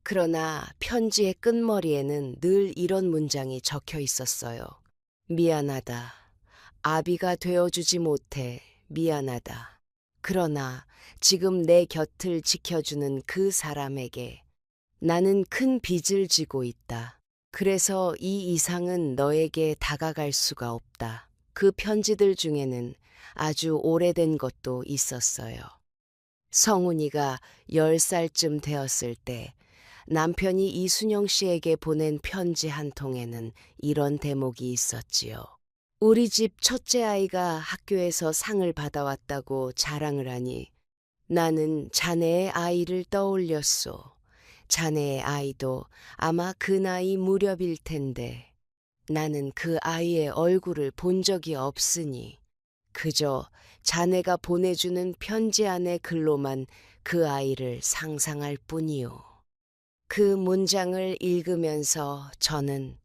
그러나 편지의 끝머리에는 늘 이런 문장이 적혀 있었어요. 미안하다. 아비가 되어주지 못해 미안하다. 그러나 지금 내 곁을 지켜주는 그 사람에게 나는 큰 빚을 지고 있다. 그래서 이 이상은 너에게 다가갈 수가 없다. 그 편지들 중에는 아주 오래된 것도 있었어요. 성훈이가 10살쯤 되었을 때 남편이 이순영 씨에게 보낸 편지 한 통에는 이런 대목이 있었지요. 우리 집 첫째 아이가 학교에서 상을 받아왔다고 자랑을 하니 나는 자네의 아이를 떠올렸소. 자네의 아이도 아마 그 나이 무렵일 텐데 나는 그 아이의 얼굴을 본 적이 없으니 그저 자네가 보내주는 편지 안의 글로만 그 아이를 상상할 뿐이요. 그 문장을 읽으면서 저는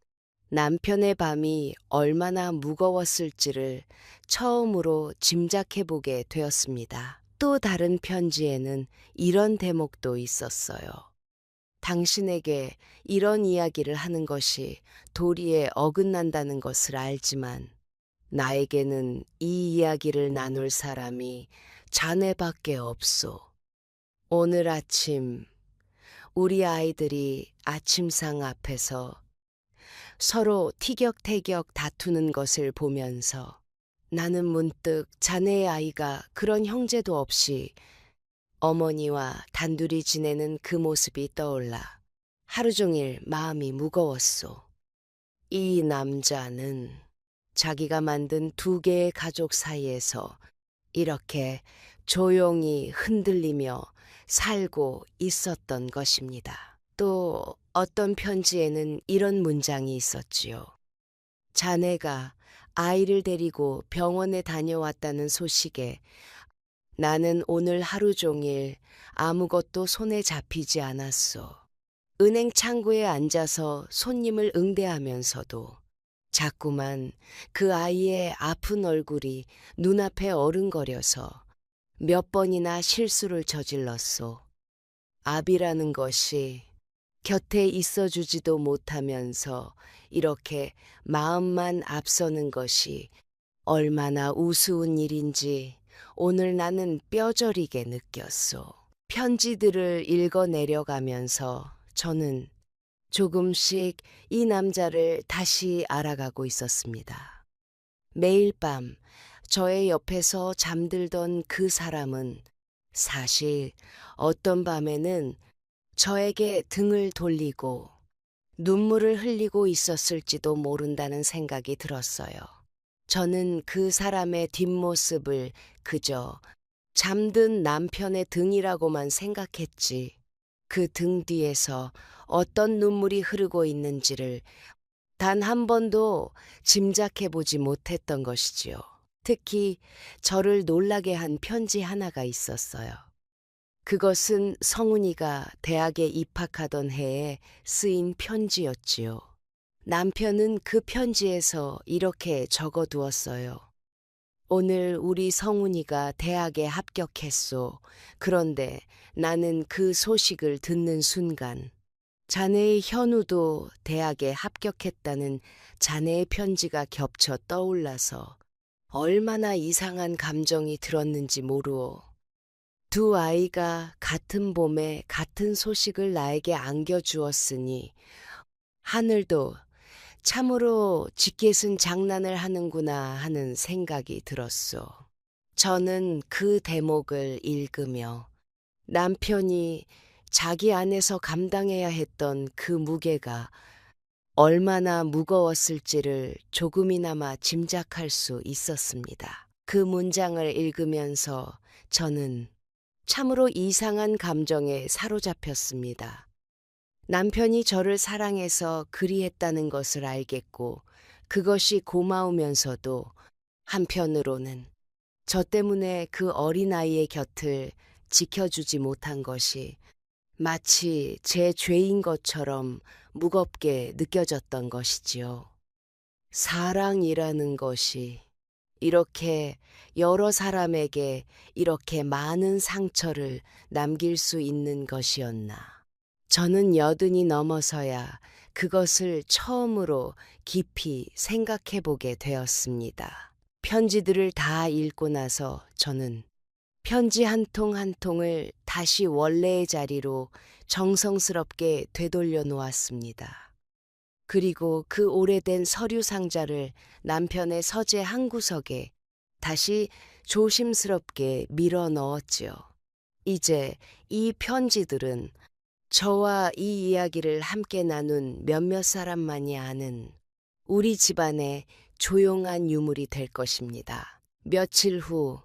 남편의 밤이 얼마나 무거웠을지를 처음으로 짐작해보게 되었습니다. 또 다른 편지에는 이런 대목도 있었어요. 당신에게 이런 이야기를 하는 것이 도리에 어긋난다는 것을 알지만 나에게는 이 이야기를 나눌 사람이 자네밖에 없소. 오늘 아침 우리 아이들이 아침상 앞에서 서로 티격태격 다투는 것을 보면서 나는 문득 자네의 아이가 그런 형제도 없이 어머니와 단둘이 지내는 그 모습이 떠올라 하루 종일 마음이 무거웠소. 이 남자는 자기가 만든 2개의 가족 사이에서 이렇게 조용히 흔들리며 살고 있었던 것입니다. 또 어떤 편지에는 이런 문장이 있었지요. 자네가 아이를 데리고 병원에 다녀왔다는 소식에 나는 오늘 하루 종일 아무것도 손에 잡히지 않았소. 은행 창구에 앉아서 손님을 응대하면서도 자꾸만 그 아이의 아픈 얼굴이 눈앞에 어른거려서 몇 번이나 실수를 저질렀소. 아비라는 것이 곁에 있어주지도 못하면서 이렇게 마음만 앞서는 것이 얼마나 우스운 일인지 오늘 나는 뼈저리게 느꼈소. 편지들을 읽어 내려가면서 저는 조금씩 이 남자를 다시 알아가고 있었습니다. 매일 밤 저의 옆에서 잠들던 그 사람은 사실 어떤 밤에는 저에게 등을 돌리고 눈물을 흘리고 있었을지도 모른다는 생각이 들었어요. 저는 그 사람의 뒷모습을 그저 잠든 남편의 등이라고만 생각했지, 그 등 뒤에서 어떤 눈물이 흐르고 있는지를 단 한 번도 짐작해 보지 못했던 것이지요. 특히 저를 놀라게 한 편지 하나가 있었어요. 그것은 성훈이가 대학에 입학하던 해에 쓰인 편지였지요. 남편은 그 편지에서 이렇게 적어 두었어요. 오늘 우리 성훈이가 대학에 합격했소. 그런데 나는 그 소식을 듣는 순간 자네의 현우도 대학에 합격했다는 자네의 편지가 겹쳐 떠올라서 얼마나 이상한 감정이 들었는지 모르오. 두 아이가 같은 봄에 같은 소식을 나에게 안겨주었으니 하늘도 참으로 지켓은 장난을 하는구나 하는 생각이 들었소. 저는 그 대목을 읽으며 남편이 자기 안에서 감당해야 했던 그 무게가 얼마나 무거웠을지를 조금이나마 짐작할 수 있었습니다. 그 문장을 읽으면서 저는 참으로 이상한 감정에 사로잡혔습니다. 남편이 저를 사랑해서 그리했다는 것을 알겠고, 그것이 고마우면서도 한편으로는 저 때문에 그 어린아이의 곁을 지켜주지 못한 것이 마치 제 죄인 것처럼 무겁게 느껴졌던 것이지요. 사랑이라는 것이 이렇게 여러 사람에게 이렇게 많은 상처를 남길 수 있는 것이었나. 저는 80이 넘어서야 그것을 처음으로 깊이 생각해 보게 되었습니다. 편지들을 다 읽고 나서 저는 편지 한 통 한 통을 다시 원래의 자리로 정성스럽게 되돌려 놓았습니다. 그리고 그 오래된 서류 상자를 남편의 서재 한 구석에 다시 조심스럽게 밀어 넣었지요. 이제 이 편지들은 저와 이 이야기를 함께 나눈 몇몇 사람만이 아는 우리 집안의 조용한 유물이 될 것입니다. 며칠 후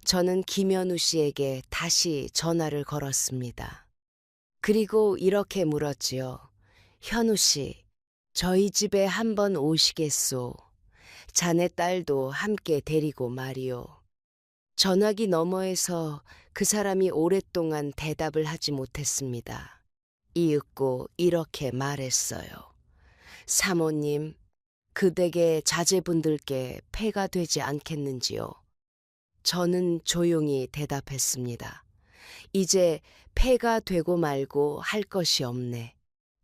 저는 김현우 씨에게 다시 전화를 걸었습니다. 그리고 이렇게 물었지요. 현우 씨, 저희 집에 한번 오시겠소? 자네 딸도 함께 데리고 말이오. 전화기 너머에서 그 사람이 오랫동안 대답을 하지 못했습니다. 이윽고 이렇게 말했어요. 사모님, 그댁의 자제분들께 폐가 되지 않겠는지요? 저는 조용히 대답했습니다. 이제 폐가 되고 말고 할 것이 없네.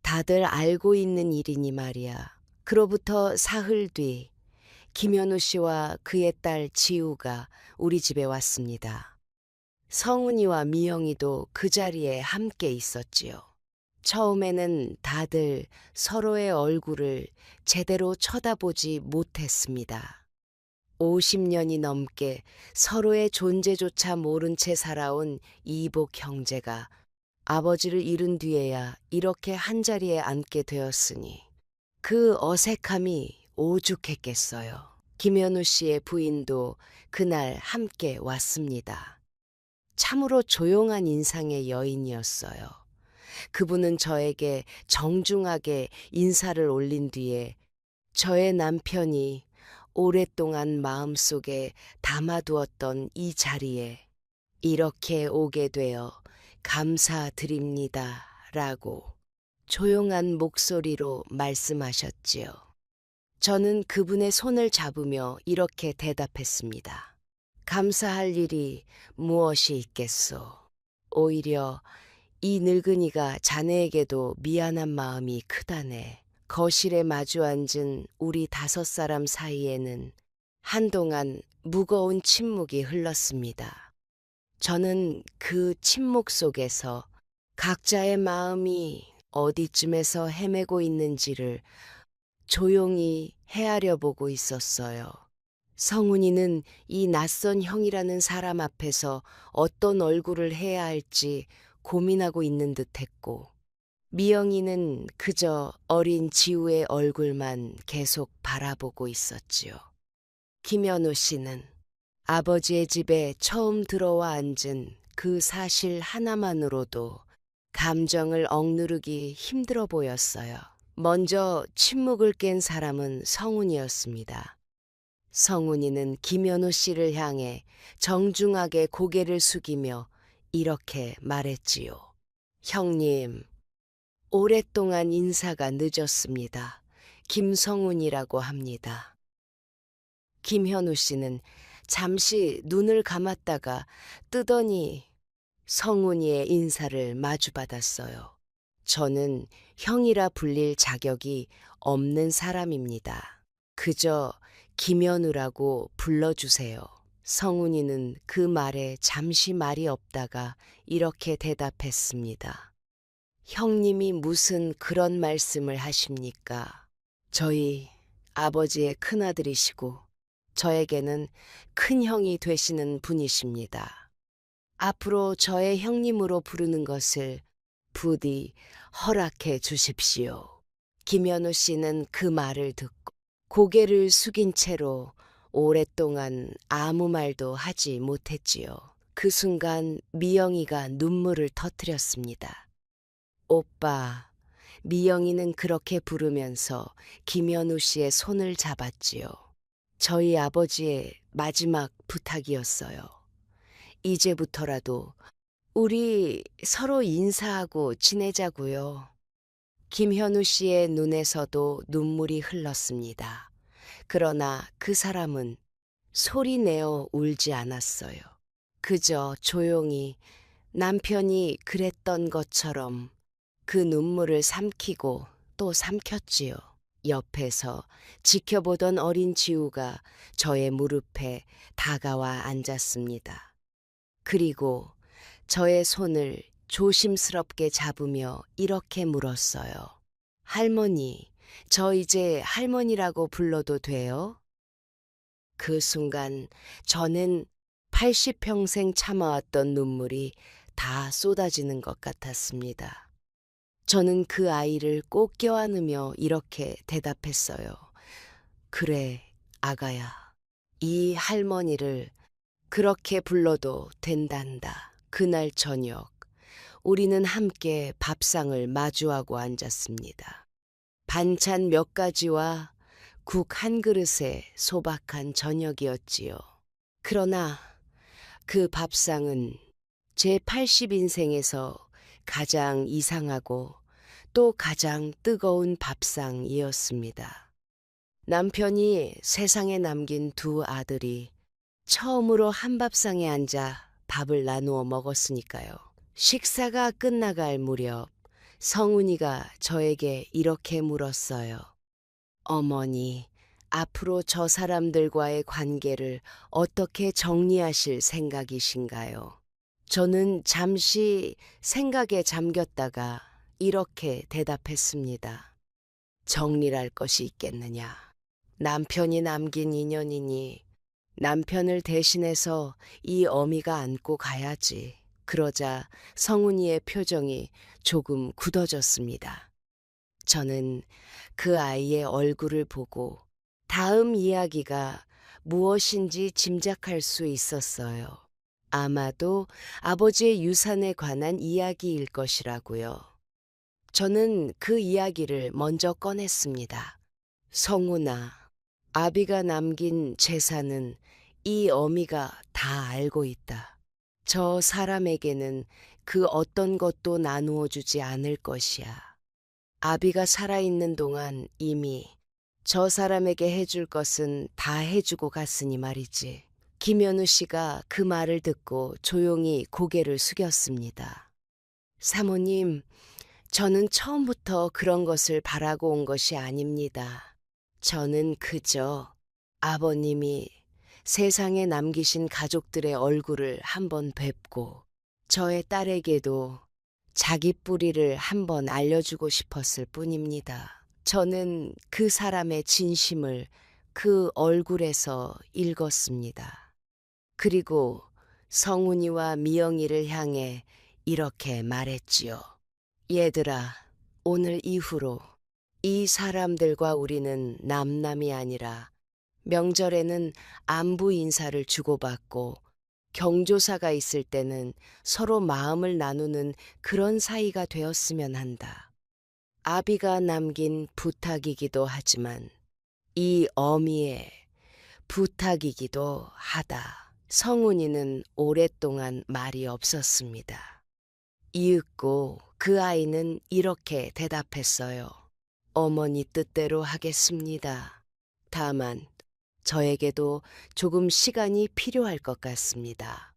다들 알고 있는 일이니 말이야. 그로부터 사흘 뒤 김현우 씨와 그의 딸 지우가 우리 집에 왔습니다. 성은이와 미영이도 그 자리에 함께 있었지요. 처음에는 다들 서로의 얼굴을 제대로 쳐다보지 못했습니다. 50년이 넘게 서로의 존재조차 모른 채 살아온 이복 형제가 아버지를 잃은 뒤에야 이렇게 한자리에 앉게 되었으니 그 어색함이 오죽했겠어요. 김현우 씨의 부인도 그날 함께 왔습니다. 참으로 조용한 인상의 여인이었어요. 그분은 저에게 정중하게 인사를 올린 뒤에 저의 남편이 오랫동안 마음속에 담아두었던 이 자리에 이렇게 오게 되어 감사드립니다. 라고 조용한 목소리로 말씀하셨지요. 저는 그분의 손을 잡으며 이렇게 대답했습니다. 감사할 일이 무엇이 있겠소. 오히려 이 늙은이가 자네에게도 미안한 마음이 크다네. 거실에 마주 앉은 우리 5사람 사이에는 한동안 무거운 침묵이 흘렀습니다. 저는 그 침묵 속에서 각자의 마음이 어디쯤에서 헤매고 있는지를 조용히 헤아려 보고 있었어요. 성훈이는 이 낯선 형이라는 사람 앞에서 어떤 얼굴을 해야 할지 고민하고 있는 듯 했고, 미영이는 그저 어린 지우의 얼굴만 계속 바라보고 있었지요. 김현우 씨는 아버지의 집에 처음 들어와 앉은 그 사실 하나만으로도 감정을 억누르기 힘들어 보였어요. 먼저 침묵을 깬 사람은 성훈이었습니다. 성훈이는 김현우 씨를 향해 정중하게 고개를 숙이며 이렇게 말했지요. 형님, 오랫동안 인사가 늦었습니다. 김성훈이라고 합니다. 김현우 씨는 잠시 눈을 감았다가 뜨더니 성훈이의 인사를 마주받았어요. 저는 형이라 불릴 자격이 없는 사람입니다. 그저 김현우라고 불러주세요. 성훈이는 그 말에 잠시 말이 없다가 이렇게 대답했습니다. 형님이 무슨 그런 말씀을 하십니까? 저희 아버지의 큰아들이시고 저에게는 큰형이 되시는 분이십니다. 앞으로 저의 형님으로 부르는 것을 부디 허락해 주십시오. 김현우 씨는 그 말을 듣고 고개를 숙인 채로 오랫동안 아무 말도 하지 못했지요. 그 순간 미영이가 눈물을 터뜨렸습니다. 오빠, 미영이는 그렇게 부르면서 김현우 씨의 손을 잡았지요. 저희 아버지의 마지막 부탁이었어요. 이제부터라도 우리 서로 인사하고 지내자고요. 김현우 씨의 눈에서도 눈물이 흘렀습니다. 그러나 그 사람은 소리내어 울지 않았어요. 그저 조용히 남편이 그랬던 것처럼 그 눈물을 삼키고 또 삼켰지요. 옆에서 지켜보던 어린 지우가 저의 무릎에 다가와 앉았습니다. 그리고 저의 손을 조심스럽게 잡으며 이렇게 물었어요. 할머니, 저 이제 할머니라고 불러도 돼요? 그 순간 저는 80평생 참아왔던 눈물이 다 쏟아지는 것 같았습니다. 저는 그 아이를 꼭 껴안으며 이렇게 대답했어요. 그래, 아가야. 이 할머니를 그렇게 불러도 된단다. 그날 저녁, 우리는 함께 밥상을 마주하고 앉았습니다. 반찬 몇 가지와 국 한 그릇에 소박한 저녁이었지요. 그러나 그 밥상은 제 80인생에서 가장 이상하고 또 가장 뜨거운 밥상이었습니다. 남편이 세상에 남긴 두 아들이 처음으로 한 밥상에 앉아 밥을 나누어 먹었으니까요. 식사가 끝나갈 무렵 성훈이가 저에게 이렇게 물었어요. 어머니, 앞으로 저 사람들과의 관계를 어떻게 정리하실 생각이신가요? 저는 잠시 생각에 잠겼다가 이렇게 대답했습니다. 정리할 것이 있겠느냐. 남편이 남긴 인연이니 남편을 대신해서 이 어미가 안고 가야지. 그러자 성훈이의 표정이 조금 굳어졌습니다. 저는 그 아이의 얼굴을 보고 다음 이야기가 무엇인지 짐작할 수 있었어요. 아마도 아버지의 유산에 관한 이야기일 것이라고요. 저는 그 이야기를 먼저 꺼냈습니다. 성훈아, 아비가 남긴 재산은 이 어미가 다 알고 있다. 저 사람에게는 그 어떤 것도 나누어 주지 않을 것이야. 아비가 살아있는 동안 이미 저 사람에게 해줄 것은 다 해주고 갔으니 말이지. 김현우 씨가 그 말을 듣고 조용히 고개를 숙였습니다. 사모님, 저는 처음부터 그런 것을 바라고 온 것이 아닙니다. 저는 그저 아버님이 세상에 남기신 가족들의 얼굴을 한번 뵙고 저의 딸에게도 자기 뿌리를 한번 알려주고 싶었을 뿐입니다. 저는 그 사람의 진심을 그 얼굴에서 읽었습니다. 그리고 성훈이와 미영이를 향해 이렇게 말했지요. 얘들아, 오늘 이후로 이 사람들과 우리는 남남이 아니라 명절에는 안부 인사를 주고받고 경조사가 있을 때는 서로 마음을 나누는 그런 사이가 되었으면 한다. 아비가 남긴 부탁이기도 하지만 이 어미의 부탁이기도 하다. 성훈이는 오랫동안 말이 없었습니다. 이윽고 그 아이는 이렇게 대답했어요. 어머니 뜻대로 하겠습니다. 다만 저에게도 조금 시간이 필요할 것 같습니다.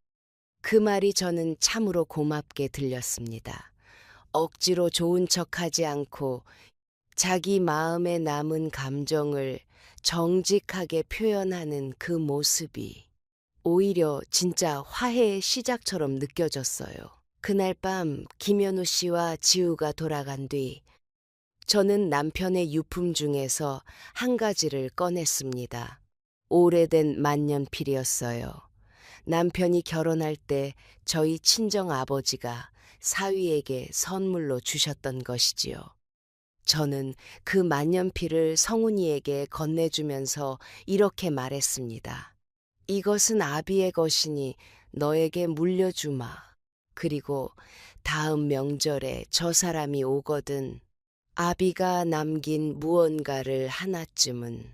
그 말이 저는 참으로 고맙게 들렸습니다. 억지로 좋은 척하지 않고 자기 마음에 남은 감정을 정직하게 표현하는 그 모습이 오히려 진짜 화해의 시작처럼 느껴졌어요. 그날 밤 김현우 씨와 지우가 돌아간 뒤 저는 남편의 유품 중에서 한 가지를 꺼냈습니다. 오래된 만년필이었어요. 남편이 결혼할 때 저희 친정 아버지가 사위에게 선물로 주셨던 것이지요. 저는 그 만년필을 성훈이에게 건네주면서 이렇게 말했습니다. 이것은 아비의 것이니 너에게 물려주마. 그리고 다음 명절에 저 사람이 오거든 아비가 남긴 무언가를 하나쯤은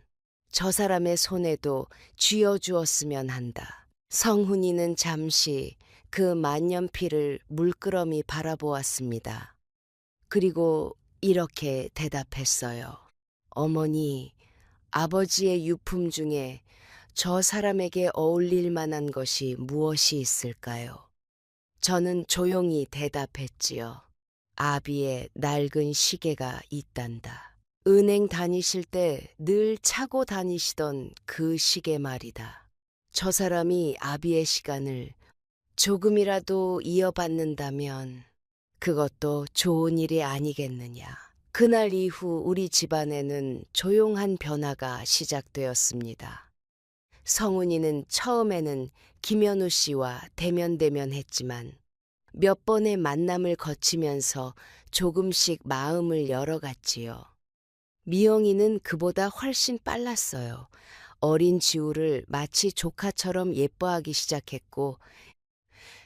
저 사람의 손에도 쥐어주었으면 한다. 성훈이는 잠시 그 만년필을 물끄러미 바라보았습니다. 그리고 이렇게 대답했어요. 어머니, 아버지의 유품 중에 저 사람에게 어울릴 만한 것이 무엇이 있을까요? 저는 조용히 대답했지요. 아비의 낡은 시계가 있단다. 은행 다니실 때 늘 차고 다니시던 그 시계 말이다. 저 사람이 아비의 시간을 조금이라도 이어받는다면 그것도 좋은 일이 아니겠느냐. 그날 이후 우리 집안에는 조용한 변화가 시작되었습니다. 성훈이는 처음에는 김현우 씨와 대면대면했지만 몇 번의 만남을 거치면서 조금씩 마음을 열어갔지요. 미영이는 그보다 훨씬 빨랐어요. 어린 지우를 마치 조카처럼 예뻐하기 시작했고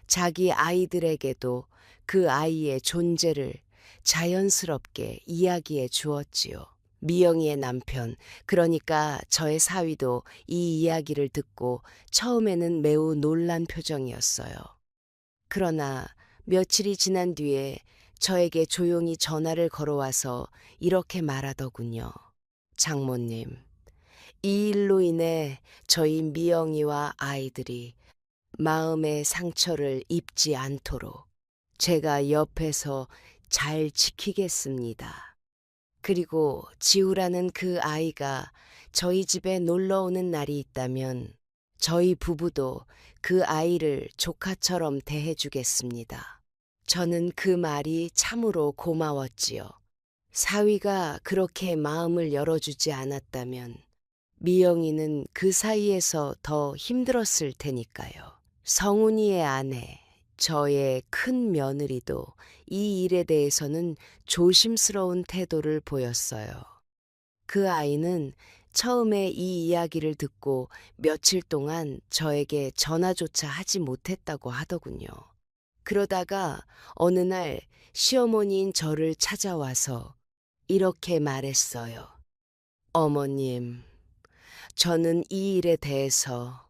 자기 아이들에게도 그 아이의 존재를 자연스럽게 이야기해 주었지요. 미영이의 남편, 그러니까 저의 사위도 이 이야기를 듣고 처음에는 매우 놀란 표정이었어요. 그러나 며칠이 지난 뒤에 저에게 조용히 전화를 걸어와서 이렇게 말하더군요. 장모님, 이 일로 인해 저희 미영이와 아이들이 마음의 상처를 입지 않도록 제가 옆에서 잘 지키겠습니다. 그리고 지우라는 그 아이가 저희 집에 놀러 오는 날이 있다면 저희 부부도 그 아이를 조카처럼 대해주겠습니다. 저는 그 말이 참으로 고마웠지요. 사위가 그렇게 마음을 열어주지 않았다면 미영이는 그 사이에서 더 힘들었을 테니까요. 성훈이의 아내, 저의 큰 며느리도 이 일에 대해서는 조심스러운 태도를 보였어요. 그 아이는 처음에 이 이야기를 듣고 며칠 동안 저에게 전화조차 하지 못했다고 하더군요. 그러다가 어느 날 시어머니인 저를 찾아와서 이렇게 말했어요. 어머님, 저는 이 일에 대해서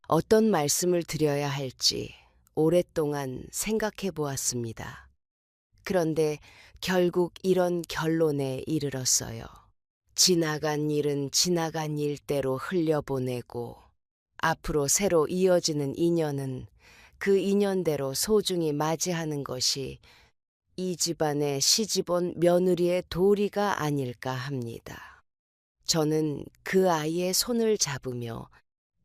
어떤 말씀을 드려야 할지 오랫동안 생각해 보았습니다. 그런데 결국 이런 결론에 이르렀어요. 지나간 일은 지나간 일대로 흘려보내고 앞으로 새로 이어지는 인연은 그 인연대로 소중히 맞이하는 것이 이 집안의 시집온 며느리의 도리가 아닐까 합니다. 저는 그 아이의 손을 잡으며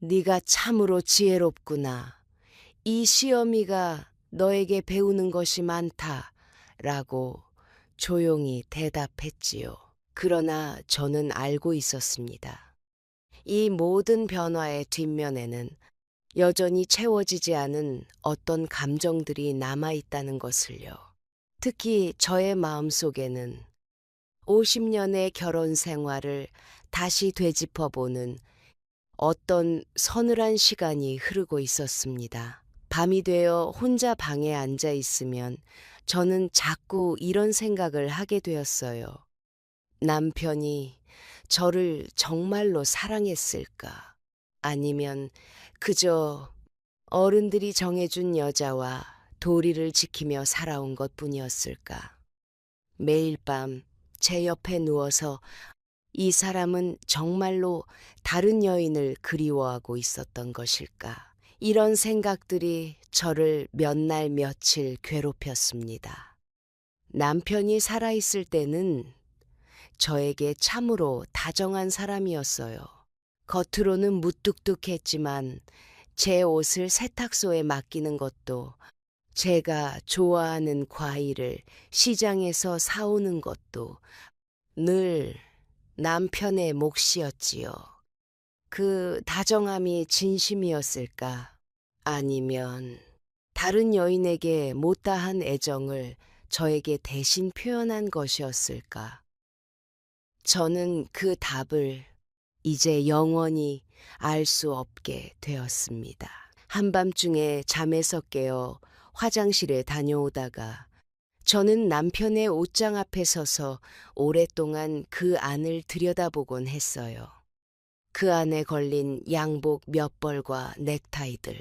네가 참으로 지혜롭구나. 이 시어미가 너에게 배우는 것이 많다. 라고 조용히 대답했지요. 그러나 저는 알고 있었습니다. 이 모든 변화의 뒷면에는 여전히 채워지지 않은 어떤 감정들이 남아있다는 것을요. 특히 저의 마음속에는 50년의 결혼 생활을 다시 되짚어보는 어떤 서늘한 시간이 흐르고 있었습니다. 밤이 되어 혼자 방에 앉아 있으면 저는 자꾸 이런 생각을 하게 되었어요. 남편이 저를 정말로 사랑했을까? 아니면 그저 어른들이 정해준 여자와 도리를 지키며 살아온 것 뿐이었을까? 매일 밤 제 옆에 누워서 이 사람은 정말로 다른 여인을 그리워하고 있었던 것일까? 이런 생각들이 저를 몇 날 며칠 괴롭혔습니다. 남편이 살아있을 때는 저에게 참으로 다정한 사람이었어요. 겉으로는 무뚝뚝했지만 제 옷을 세탁소에 맡기는 것도, 제가 좋아하는 과일을 시장에서 사오는 것도 늘 남편의 몫이었지요. 그 다정함이 진심이었을까? 아니면 다른 여인에게 못다한 애정을 저에게 대신 표현한 것이었을까? 저는 그 답을 이제 영원히 알 수 없게 되었습니다. 한밤중에 잠에서 깨어 화장실에 다녀오다가 저는 남편의 옷장 앞에 서서 오랫동안 그 안을 들여다보곤 했어요. 그 안에 걸린 양복 몇 벌과 넥타이들,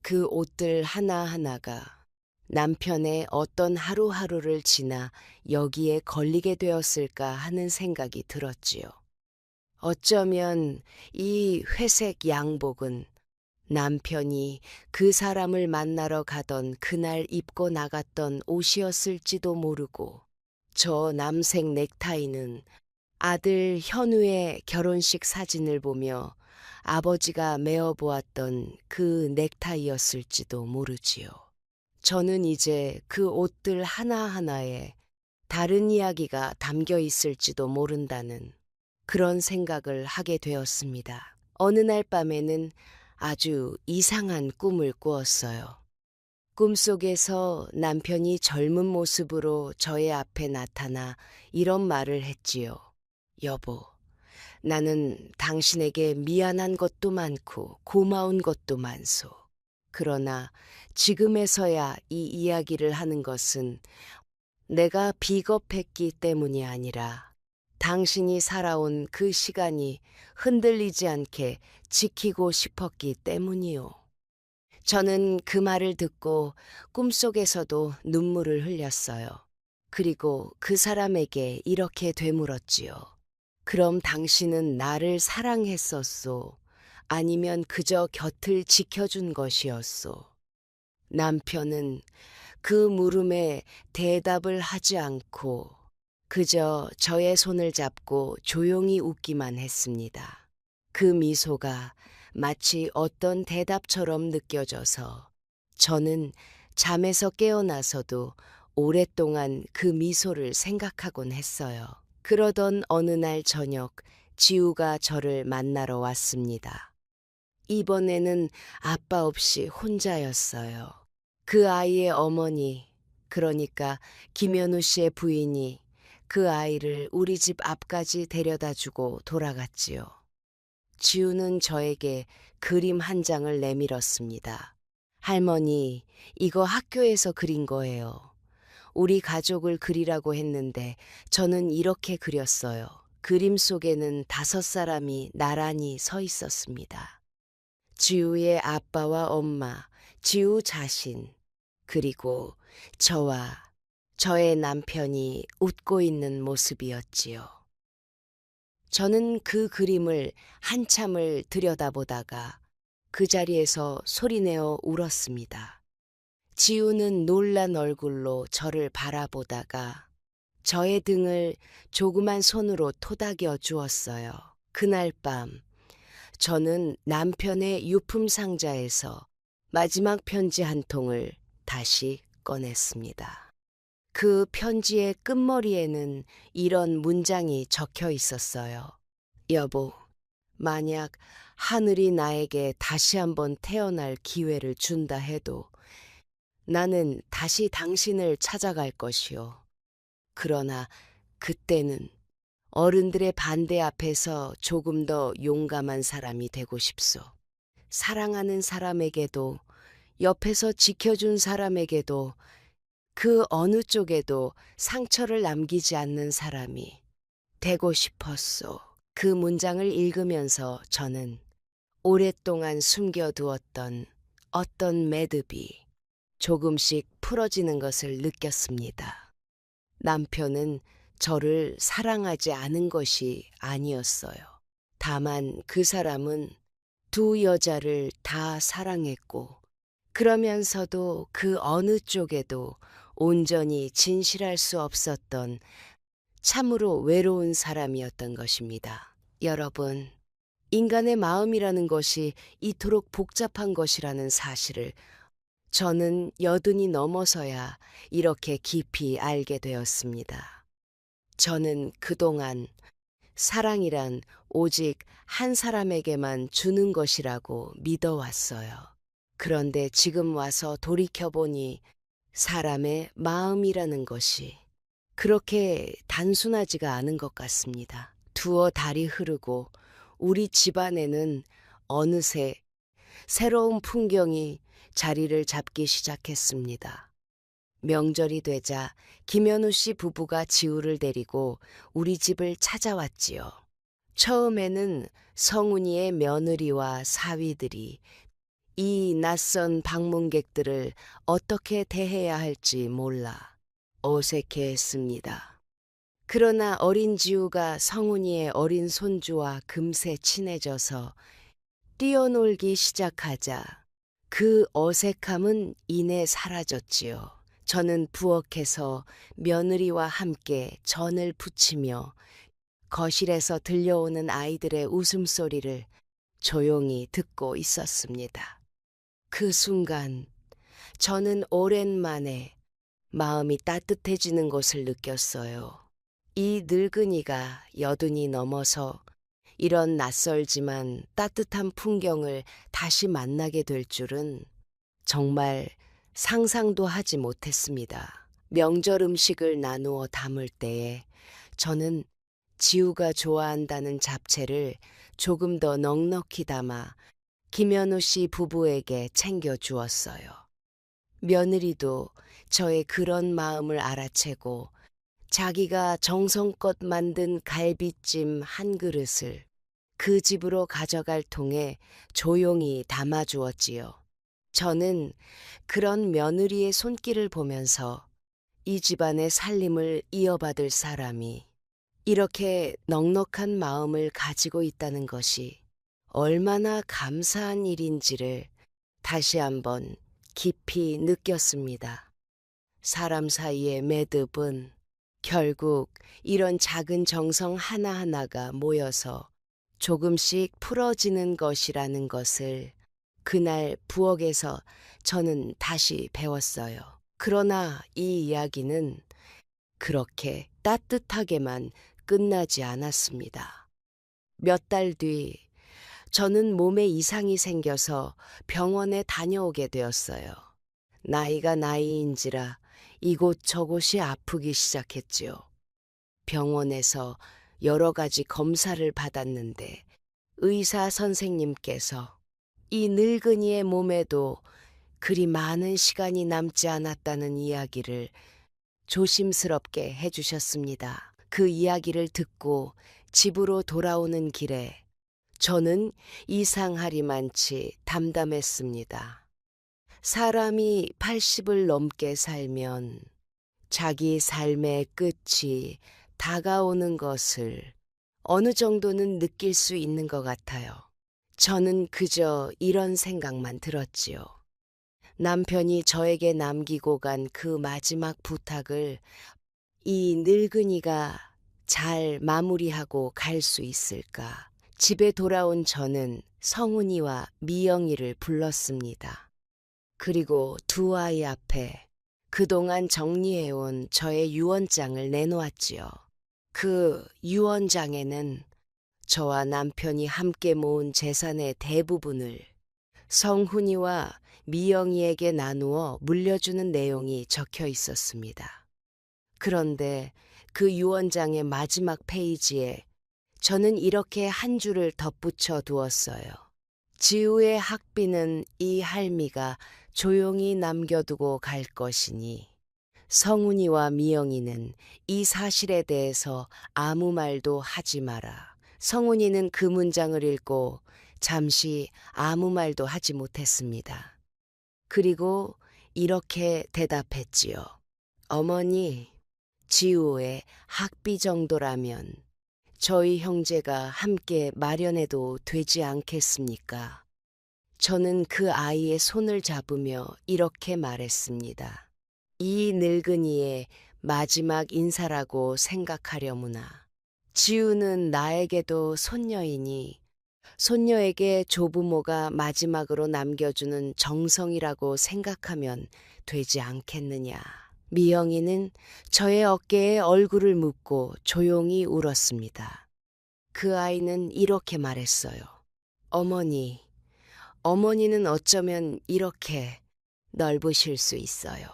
그 옷들 하나하나가 남편의 어떤 하루하루를 지나 여기에 걸리게 되었을까 하는 생각이 들었지요. 어쩌면 이 회색 양복은 남편이 그 사람을 만나러 가던 그날 입고 나갔던 옷이었을지도 모르고, 저 남색 넥타이는 아들 현우의 결혼식 사진을 보며 아버지가 메어 보았던 그 넥타이였을지도 모르지요. 저는 이제 그 옷들 하나하나에 다른 이야기가 담겨 있을지도 모른다는 그런 생각을 하게 되었습니다. 어느 날 밤에는 아주 이상한 꿈을 꾸었어요. 꿈속에서 남편이 젊은 모습으로 저의 앞에 나타나 이런 말을 했지요. 여보, 나는 당신에게 미안한 것도 많고 고마운 것도 많소. 그러나 지금에서야 이 이야기를 하는 것은 내가 비겁했기 때문이 아니라 당신이 살아온 그 시간이 흔들리지 않게 지키고 싶었기 때문이요. 저는 그 말을 듣고 꿈속에서도 눈물을 흘렸어요. 그리고 그 사람에게 이렇게 되물었지요. 그럼 당신은 나를 사랑했었소? 아니면 그저 곁을 지켜준 것이었소? 남편은 그 물음에 대답을 하지 않고 그저 저의 손을 잡고 조용히 웃기만 했습니다. 그 미소가 마치 어떤 대답처럼 느껴져서 저는 잠에서 깨어나서도 오랫동안 그 미소를 생각하곤 했어요. 그러던 어느 날 저녁, 지우가 저를 만나러 왔습니다. 이번에는 아빠 없이 혼자였어요. 그 아이의 어머니, 그러니까 김현우 씨의 부인이 그 아이를 우리 집 앞까지 데려다주고 돌아갔지요. 지우는 저에게 그림 한 장을 내밀었습니다. 할머니, 이거 학교에서 그린 거예요. 우리 가족을 그리라고 했는데 저는 이렇게 그렸어요. 그림 속에는 5사람이 나란히 서 있었습니다. 지우의 아빠와 엄마, 지우 자신, 그리고 저와 저의 남편이 웃고 있는 모습이었지요. 저는 그 그림을 한참을 들여다보다가 그 자리에서 소리내어 울었습니다. 지우는 놀란 얼굴로 저를 바라보다가 저의 등을 조그만 손으로 토닥여 주었어요. 그날 밤 저는 남편의 유품 상자에서 마지막 편지 한 통을 다시 꺼냈습니다. 그 편지의 끝머리에는 이런 문장이 적혀 있었어요. 여보, 만약 하늘이 나에게 다시 한번 태어날 기회를 준다 해도 나는 다시 당신을 찾아갈 것이요. 그러나 그때는 어른들의 반대 앞에서 조금 더 용감한 사람이 되고 싶소. 사랑하는 사람에게도, 옆에서 지켜준 사람에게도, 그 어느 쪽에도 상처를 남기지 않는 사람이 되고 싶었소. 그 문장을 읽으면서 저는 오랫동안 숨겨두었던 어떤 매듭이 조금씩 풀어지는 것을 느꼈습니다. 남편은 저를 사랑하지 않은 것이 아니었어요. 다만 그 사람은 두 여자를 다 사랑했고, 그러면서도 그 어느 쪽에도 온전히 진실할 수 없었던 참으로 외로운 사람이었던 것입니다. 여러분, 인간의 마음이라는 것이 이토록 복잡한 것이라는 사실을 저는 80이 넘어서야 이렇게 깊이 알게 되었습니다. 저는 그동안 사랑이란 오직 한 사람에게만 주는 것이라고 믿어왔어요. 그런데 지금 와서 돌이켜보니 사람의 마음이라는 것이 그렇게 단순하지가 않은 것 같습니다. 두어 달이 흐르고 우리 집안에는 어느새 새로운 풍경이 자리를 잡기 시작했습니다. 명절이 되자 김현우 씨 부부가 지우를 데리고 우리 집을 찾아왔지요. 처음에는 성훈이의 며느리와 사위들이 이 낯선 방문객들을 어떻게 대해야 할지 몰라 어색해했습니다. 그러나 어린 지우가 성훈이의 어린 손주와 금세 친해져서 뛰어놀기 시작하자 그 어색함은 이내 사라졌지요. 저는 부엌에서 며느리와 함께 전을 부치며 거실에서 들려오는 아이들의 웃음소리를 조용히 듣고 있었습니다. 그 순간 저는 오랜만에 마음이 따뜻해지는 것을 느꼈어요. 이 늙은이가 80이 넘어서 이런 낯설지만 따뜻한 풍경을 다시 만나게 될 줄은 정말 상상도 하지 못했습니다. 명절 음식을 나누어 담을 때에 저는 지우가 좋아한다는 잡채를 조금 더 넉넉히 담아 김현우 씨 부부에게 챙겨 주었어요. 며느리도 저의 그런 마음을 알아채고 자기가 정성껏 만든 갈비찜 한 그릇을 그 집으로 가져갈 통에 조용히 담아주었지요. 저는 그런 며느리의 손길을 보면서 이 집안의 살림을 이어받을 사람이 이렇게 넉넉한 마음을 가지고 있다는 것이 얼마나 감사한 일인지를 다시 한번 깊이 느꼈습니다. 사람 사이의 매듭은 결국 이런 작은 정성 하나하나가 모여서 조금씩 풀어지는 것이라는 것을 그날 부엌에서 저는 다시 배웠어요. 그러나 이 이야기는 그렇게 따뜻하게만 끝나지 않았습니다. 몇 달 뒤 저는 몸에 이상이 생겨서 병원에 다녀오게 되었어요. 나이가 나이인지라 이곳저곳이 아프기 시작했지요. 병원에서 여러 가지 검사를 받았는데 의사 선생님께서 이 늙은이의 몸에도 그리 많은 시간이 남지 않았다는 이야기를 조심스럽게 해주셨습니다. 그 이야기를 듣고 집으로 돌아오는 길에 저는 이상하리만치 담담했습니다. 사람이 80을 넘게 살면 자기 삶의 끝이 다가오는 것을 어느 정도는 느낄 수 있는 것 같아요. 저는 그저 이런 생각만 들었지요. 남편이 저에게 남기고 간 그 마지막 부탁을 이 늙은이가 잘 마무리하고 갈 수 있을까? 집에 돌아온 저는 성훈이와 미영이를 불렀습니다. 그리고 두 아이 앞에 그동안 정리해온 저의 유언장을 내놓았지요. 그 유언장에는 저와 남편이 함께 모은 재산의 대부분을 성훈이와 미영이에게 나누어 물려주는 내용이 적혀 있었습니다. 그런데 그 유언장의 마지막 페이지에 저는 이렇게 한 줄을 덧붙여 두었어요. 지우의 학비는 이 할미가 조용히 남겨두고 갈 것이니 성훈이와 미영이는 이 사실에 대해서 아무 말도 하지 마라. 성훈이는 그 문장을 읽고 잠시 아무 말도 하지 못했습니다. 그리고 이렇게 대답했지요. 어머니, 지우의 학비 정도라면 저희 형제가 함께 마련해도 되지 않겠습니까? 저는 그 아이의 손을 잡으며 이렇게 말했습니다. 이 늙은이의 마지막 인사라고 생각하려무나. 지우는 나에게도 손녀이니 손녀에게 조부모가 마지막으로 남겨주는 정성이라고 생각하면 되지 않겠느냐. 미영이는 저의 어깨에 얼굴을 묻고 조용히 울었습니다. 그 아이는 이렇게 말했어요. 어머니, 어머니는 어쩌면 이렇게 넓으실 수 있어요.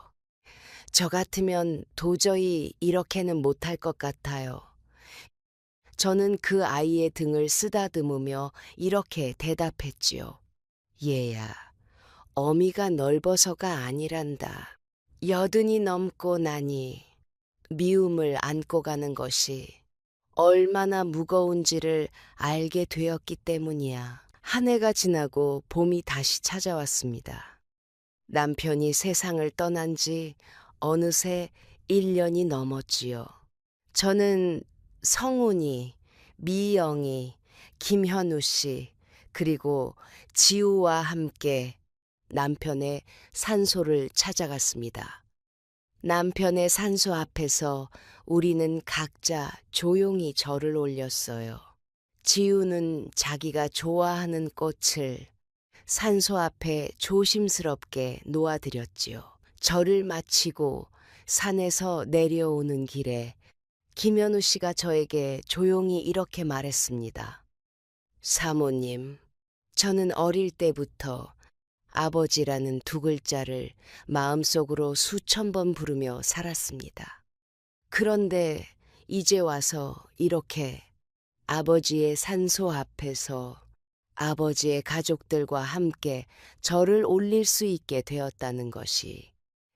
저 같으면 도저히 이렇게는 못할 것 같아요. 저는 그 아이의 등을 쓰다듬으며 이렇게 대답했지요. 얘야, 어미가 넓어서가 아니란다. 여든이 넘고 나니 미움을 안고 가는 것이 얼마나 무거운지를 알게 되었기 때문이야. 한 해가 지나고 봄이 다시 찾아왔습니다. 남편이 세상을 떠난 지 어느새 1년이 넘었지요. 저는 성훈이, 미영이, 김현우 씨, 그리고 지우와 함께 남편의 산소를 찾아갔습니다. 남편의 산소 앞에서 우리는 각자 조용히 절을 올렸어요. 지우는 자기가 좋아하는 꽃을 산소 앞에 조심스럽게 놓아드렸지요. 절을 마치고 산에서 내려오는 길에 김현우 씨가 저에게 조용히 이렇게 말했습니다. 사모님, 저는 어릴 때부터 아버지라는 두 글자를 마음속으로 수천 번 부르며 살았습니다. 그런데 이제 와서 이렇게 아버지의 산소 앞에서 아버지의 가족들과 함께 절을 올릴 수 있게 되었다는 것이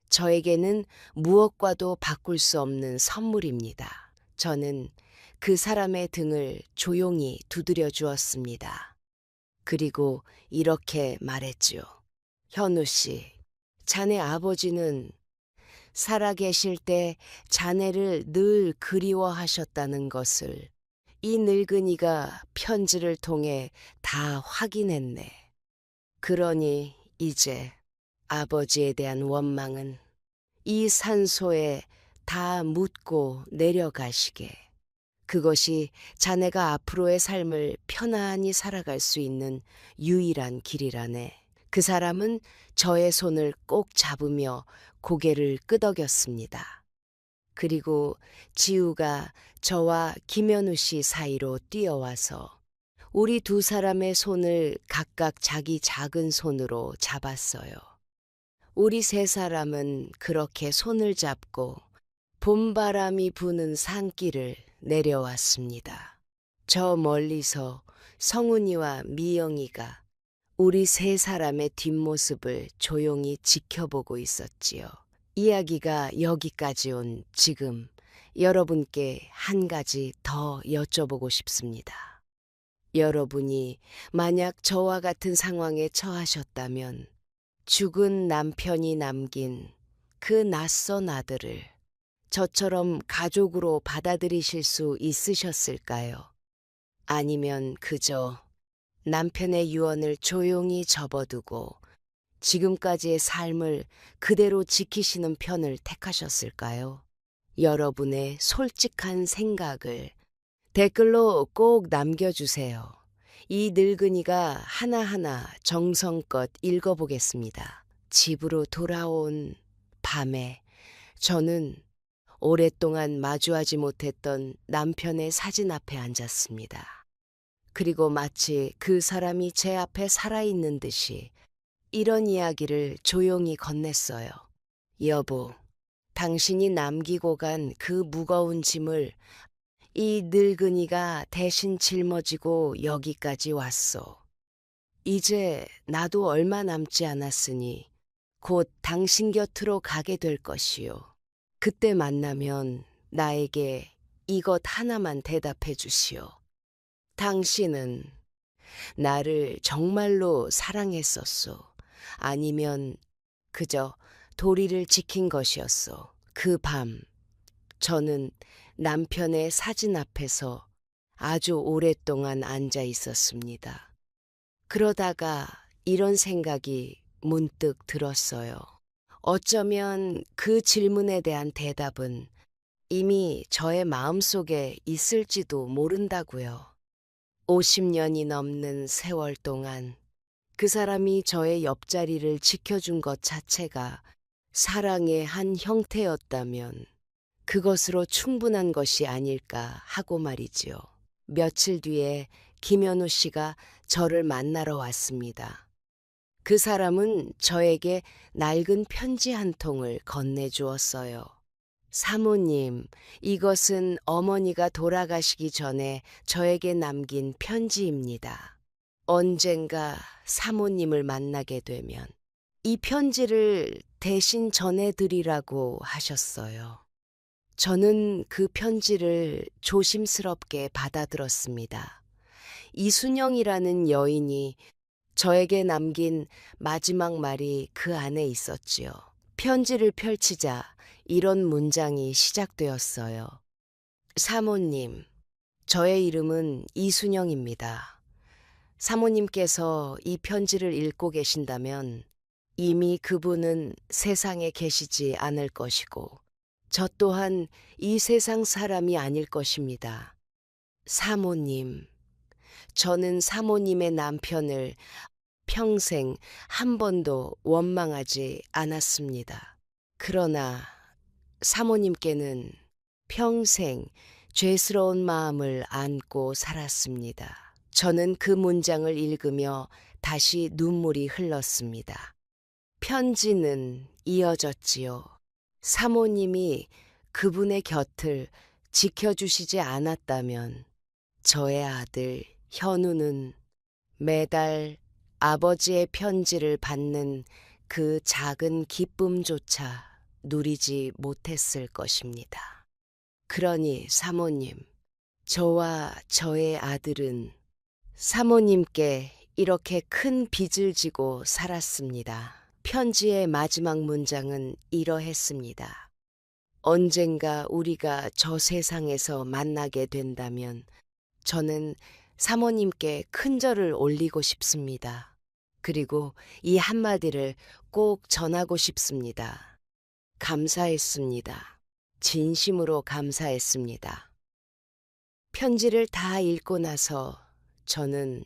저에게는 무엇과도 바꿀 수 없는 선물입니다. 저는 그 사람의 등을 조용히 두드려 주었습니다. 그리고 이렇게 말했죠. 현우 씨, 자네 아버지는 살아계실 때 자네를 늘 그리워하셨다는 것을 이 늙은이가 편지를 통해 다 확인했네. 그러니 이제 아버지에 대한 원망은 이 산소에 다 묻고 내려가시게. 그것이 자네가 앞으로의 삶을 편안히 살아갈 수 있는 유일한 길이라네. 그 사람은 저의 손을 꼭 잡으며 고개를 끄덕였습니다. 그리고 지우가 저와 김현우 씨 사이로 뛰어와서 우리 두 사람의 손을 각각 자기 작은 손으로 잡았어요. 우리 세 사람은 그렇게 손을 잡고 봄바람이 부는 산길을 내려왔습니다. 저 멀리서 성훈이와 미영이가 우리 세 사람의 뒷모습을 조용히 지켜보고 있었지요. 이야기가 여기까지 온 지금 여러분께 한 가지 더 여쭤보고 싶습니다. 여러분이 만약 저와 같은 상황에 처하셨다면 죽은 남편이 남긴 그 낯선 아들을 저처럼 가족으로 받아들이실 수 있으셨을까요? 아니면 그저 남편의 유언을 조용히 접어두고 지금까지의 삶을 그대로 지키시는 편을 택하셨을까요? 여러분의 솔직한 생각을 댓글로 꼭 남겨주세요. 이 늙은이가 하나하나 정성껏 읽어보겠습니다. 집으로 돌아온 밤에 저는 오랫동안 마주하지 못했던 남편의 사진 앞에 앉았습니다. 그리고 마치 그 사람이 제 앞에 살아있는 듯이 이런 이야기를 조용히 건넸어요. 여보, 당신이 남기고 간 그 무거운 짐을 이 늙은이가 대신 짊어지고 여기까지 왔소. 이제 나도 얼마 남지 않았으니 곧 당신 곁으로 가게 될 것이요. 그때 만나면 나에게 이것 하나만 대답해 주시오. 당신은 나를 정말로 사랑했었소. 아니면 그저 도리를 지킨 것이었소. 그 밤, 저는 남편의 사진 앞에서 아주 오랫동안 앉아 있었습니다. 그러다가 이런 생각이 문득 들었어요. 어쩌면 그 질문에 대한 대답은 이미 저의 마음속에 있을지도 모른다고요. 50년이 넘는 세월 동안 그 사람이 저의 옆자리를 지켜준 것 자체가 사랑의 한 형태였다면 그것으로 충분한 것이 아닐까 하고 말이지요. 며칠 뒤에 김현우 씨가 저를 만나러 왔습니다. 그 사람은 저에게 낡은 편지 한 통을 건네주었어요. 사모님, 이것은 어머니가 돌아가시기 전에 저에게 남긴 편지입니다. 언젠가 사모님을 만나게 되면 이 편지를 대신 전해드리라고 하셨어요. 저는 그 편지를 조심스럽게 받아들었습니다. 이순영이라는 여인이 저에게 남긴 마지막 말이 그 안에 있었지요. 편지를 펼치자 이런 문장이 시작되었어요. 사모님, 저의 이름은 이순영입니다. 사모님께서 이 편지를 읽고 계신다면 이미 그분은 세상에 계시지 않을 것이고 저 또한 이 세상 사람이 아닐 것입니다. 사모님, 저는 사모님의 남편을 평생 한 번도 원망하지 않았습니다. 그러나 사모님께는 평생 죄스러운 마음을 안고 살았습니다. 저는 그 문장을 읽으며 다시 눈물이 흘렀습니다. 편지는 이어졌지요. 사모님이 그분의 곁을 지켜주시지 않았다면 저의 아들 현우는 매달 아버지의 편지를 받는 그 작은 기쁨조차 누리지 못했을 것입니다. 그러니 사모님, 저와 저의 아들은 사모님께 이렇게 큰 빚을 지고 살았습니다. 편지의 마지막 문장은 이러했습니다. 언젠가 우리가 저 세상에서 만나게 된다면 저는 사모님께 큰 절을 올리고 싶습니다. 그리고 이 한마디를 꼭 전하고 싶습니다. 감사했습니다. 진심으로 감사했습니다. 편지를 다 읽고 나서 저는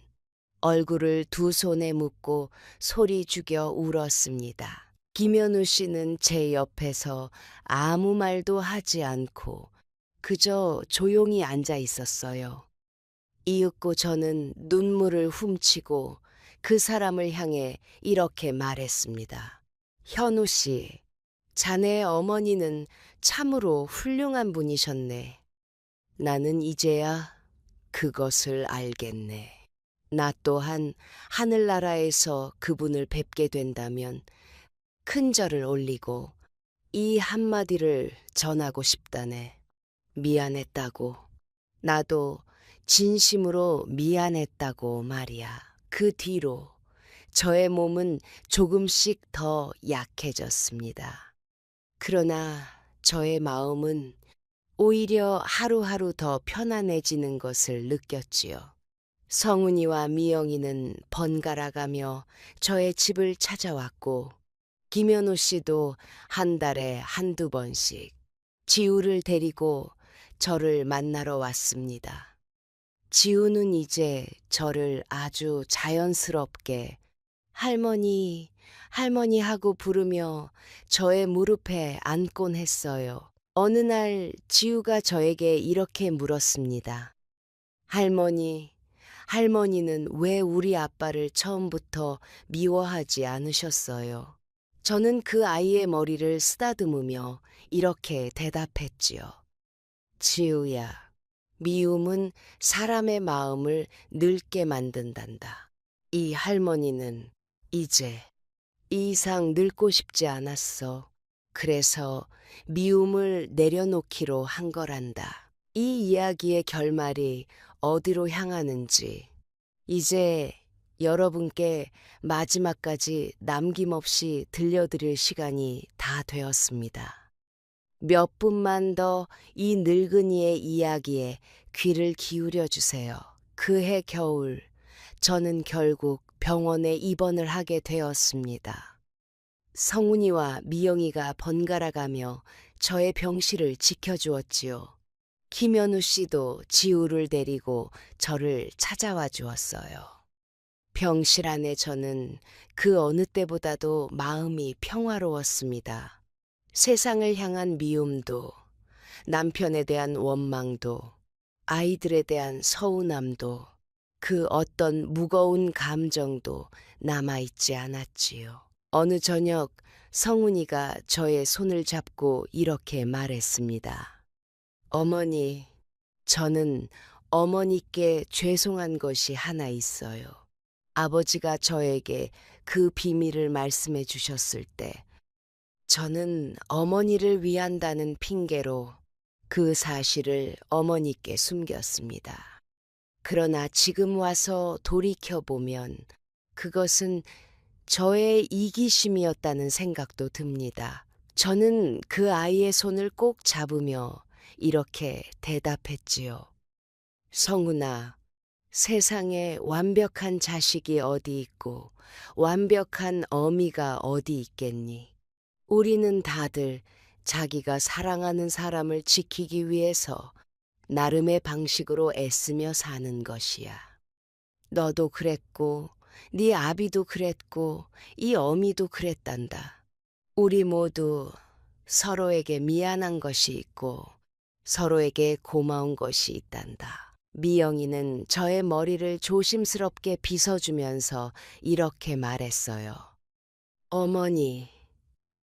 얼굴을 두 손에 묻고 소리 죽여 울었습니다. 김현우 씨는 제 옆에서 아무 말도 하지 않고 그저 조용히 앉아 있었어요. 이윽고 저는 눈물을 훔치고 그 사람을 향해 이렇게 말했습니다. 현우 씨, 자네의 어머니는 참으로 훌륭한 분이셨네. 나는 이제야 그것을 알겠네. 나 또한 하늘나라에서 그분을 뵙게 된다면 큰 절을 올리고 이 한마디를 전하고 싶다네. 미안했다고. 나도 진심으로 미안했다고 말이야. 그 뒤로 저의 몸은 조금씩 더 약해졌습니다. 그러나 저의 마음은 오히려 하루하루 더 편안해지는 것을 느꼈지요. 성훈이와 미영이는 번갈아가며 저의 집을 찾아왔고 김현우 씨도 한 달에 한두 번씩 지우를 데리고 저를 만나러 왔습니다. 지우는 이제 저를 아주 자연스럽게 할머니, 할머니 하고 부르며 저의 무릎에 앉곤 했어요. 어느 날 지우가 저에게 이렇게 물었습니다. 할머니, 할머니는 왜 우리 아빠를 처음부터 미워하지 않으셨어요? 저는 그 아이의 머리를 쓰다듬으며 이렇게 대답했지요. 지우야, 미움은 사람의 마음을 늙게 만든단다. 이 할머니는 이제 이 이상 늙고 싶지 않았어. 그래서 미움을 내려놓기로 한 거란다. 이 이야기의 결말이 어디로 향하는지 이제 여러분께 마지막까지 남김없이 들려드릴 시간이 다 되었습니다. 몇 분만 더 이 늙은이의 이야기에 귀를 기울여 주세요. 그해 겨울, 저는 결국 병원에 입원을 하게 되었습니다. 성훈이와 미영이가 번갈아 가며 저의 병실을 지켜주었지요. 김현우 씨도 지우를 데리고 저를 찾아와 주었어요. 병실 안에 저는 그 어느 때보다도 마음이 평화로웠습니다. 세상을 향한 미움도, 남편에 대한 원망도, 아이들에 대한 서운함도, 그 어떤 무거운 감정도 남아있지 않았지요. 어느 저녁 성훈이가 저의 손을 잡고 이렇게 말했습니다. 어머니, 저는 어머니께 죄송한 것이 하나 있어요. 아버지가 저에게 그 비밀을 말씀해 주셨을 때 저는 어머니를 위한다는 핑계로 그 사실을 어머니께 숨겼습니다. 그러나 지금 와서 돌이켜보면 그것은 저의 이기심이었다는 생각도 듭니다. 저는 그 아이의 손을 꼭 잡으며 이렇게 대답했지요. 성훈아, 세상에 완벽한 자식이 어디 있고 완벽한 어미가 어디 있겠니? 우리는 다들 자기가 사랑하는 사람을 지키기 위해서 나름의 방식으로 애쓰며 사는 것이야. 너도 그랬고, 네 아비도 그랬고, 이 어미도 그랬단다. 우리 모두 서로에게 미안한 것이 있고, 서로에게 고마운 것이 있단다. 미영이는 저의 머리를 조심스럽게 빗어주면서 이렇게 말했어요. 어머니,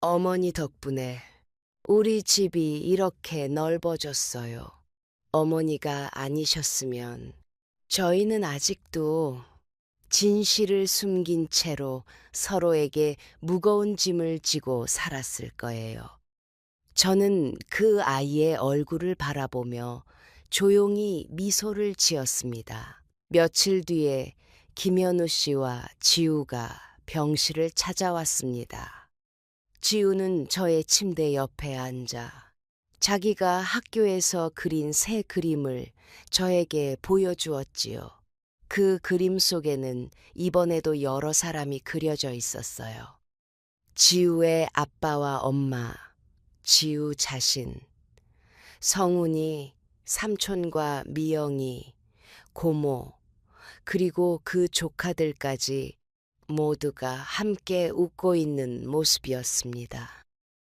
어머니 덕분에 우리 집이 이렇게 넓어졌어요. 어머니가 아니셨으면 저희는 아직도 진실을 숨긴 채로 서로에게 무거운 짐을 지고 살았을 거예요. 저는 그 아이의 얼굴을 바라보며 조용히 미소를 지었습니다. 며칠 뒤에 김현우 씨와 지우가 병실을 찾아왔습니다. 지우는 저의 침대 옆에 앉아 자기가 학교에서 그린 새 그림을 저에게 보여주었지요. 그 그림 속에는 이번에도 여러 사람이 그려져 있었어요. 지우의 아빠와 엄마, 지우 자신, 성훈이, 삼촌과 미영이, 고모, 그리고 그 조카들까지 모두가 함께 웃고 있는 모습이었습니다.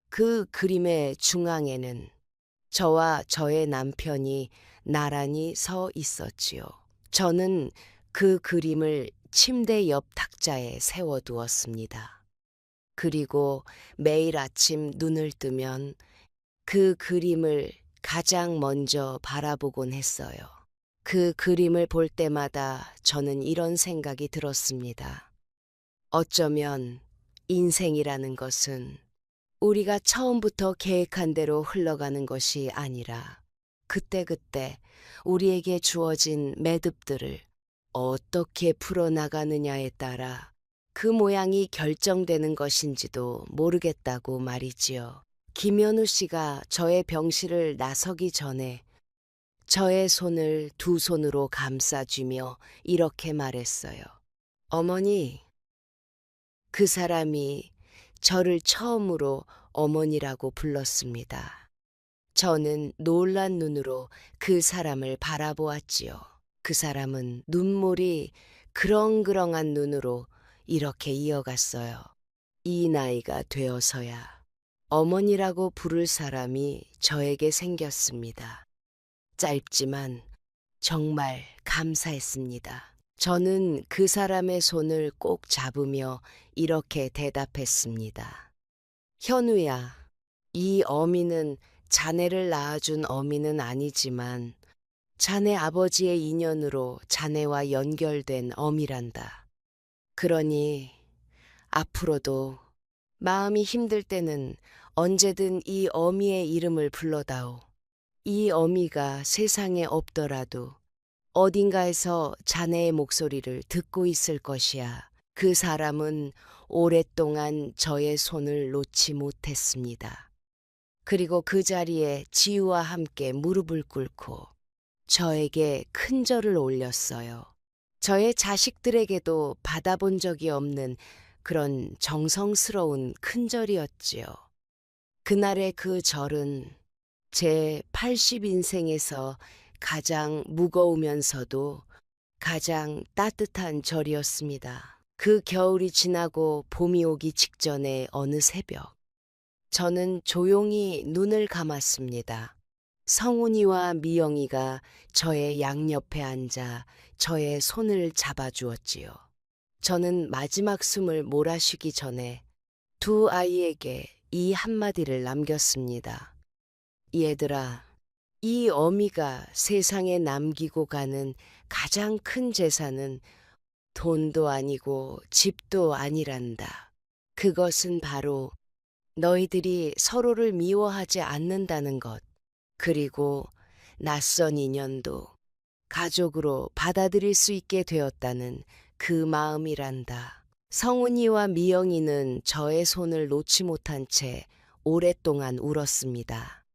그 그림의 중앙에는 저와 저의 남편이 나란히 서 있었지요. 저는 그 그림을 침대 옆 탁자에 세워두었습니다. 그리고 매일 아침 눈을 뜨면 그 그림을 가장 먼저 바라보곤 했어요. 그 그림을 볼 때마다 저는 이런 생각이 들었습니다. 어쩌면 인생이라는 것은 우리가 처음부터 계획한 대로 흘러가는 것이 아니라 그때그때 우리에게 주어진 매듭들을 어떻게 풀어나가느냐에 따라 그 모양이 결정되는 것인지도 모르겠다고 말이지요. 김현우 씨가 저의 병실을 나서기 전에 저의 손을 두 손으로 감싸쥐며 이렇게 말했어요. 어머니, 그 사람이 저를 처음으로 어머니라고 불렀습니다. 저는 놀란 눈으로 그 사람을 바라보았지요. 그 사람은 눈물이 그렁그렁한 눈으로 이렇게 이어갔어요. 이 나이가 되어서야 어머니라고 부를 사람이 저에게 생겼습니다. 짧지만 정말 감사했습니다. 저는 그 사람의 손을 꼭 잡으며 이렇게 대답했습니다. 현우야, 이 어미는 자네를 낳아준 어미는 아니지만 자네 아버지의 인연으로 자네와 연결된 어미란다. 그러니 앞으로도 마음이 힘들 때는 언제든 이 어미의 이름을 불러다오. 이 어미가 세상에 없더라도 어딘가에서 자네의 목소리를 듣고 있을 것이야. 그 사람은 오랫동안 저의 손을 놓지 못했습니다. 그리고 그 자리에 지우와 함께 무릎을 꿇고 저에게 큰 절을 올렸어요. 저의 자식들에게도 받아본 적이 없는 그런 정성스러운 큰 절이었지요. 그날의 그 절은 제 80인생에서 가장 무거우면서도 가장 따뜻한 절이었습니다. 그 겨울이 지나고 봄이 오기 직전의 어느 새벽, 저는 조용히 눈을 감았습니다. 성훈이와 미영이가 저의 양옆에 앉아 저의 손을 잡아주었지요. 저는 마지막 숨을 몰아쉬기 전에 두 아이에게 이 한마디를 남겼습니다. 얘들아, 이 어미가 세상에 남기고 가는 가장 큰 재산은 돈도 아니고 집도 아니란다. 그것은 바로 너희들이 서로를 미워하지 않는다는 것, 그리고 낯선 인연도 가족으로 받아들일 수 있게 되었다는 그 마음이란다. 성훈이와 미영이는 저의 손을 놓지 못한 채 오랫동안 울었습니다.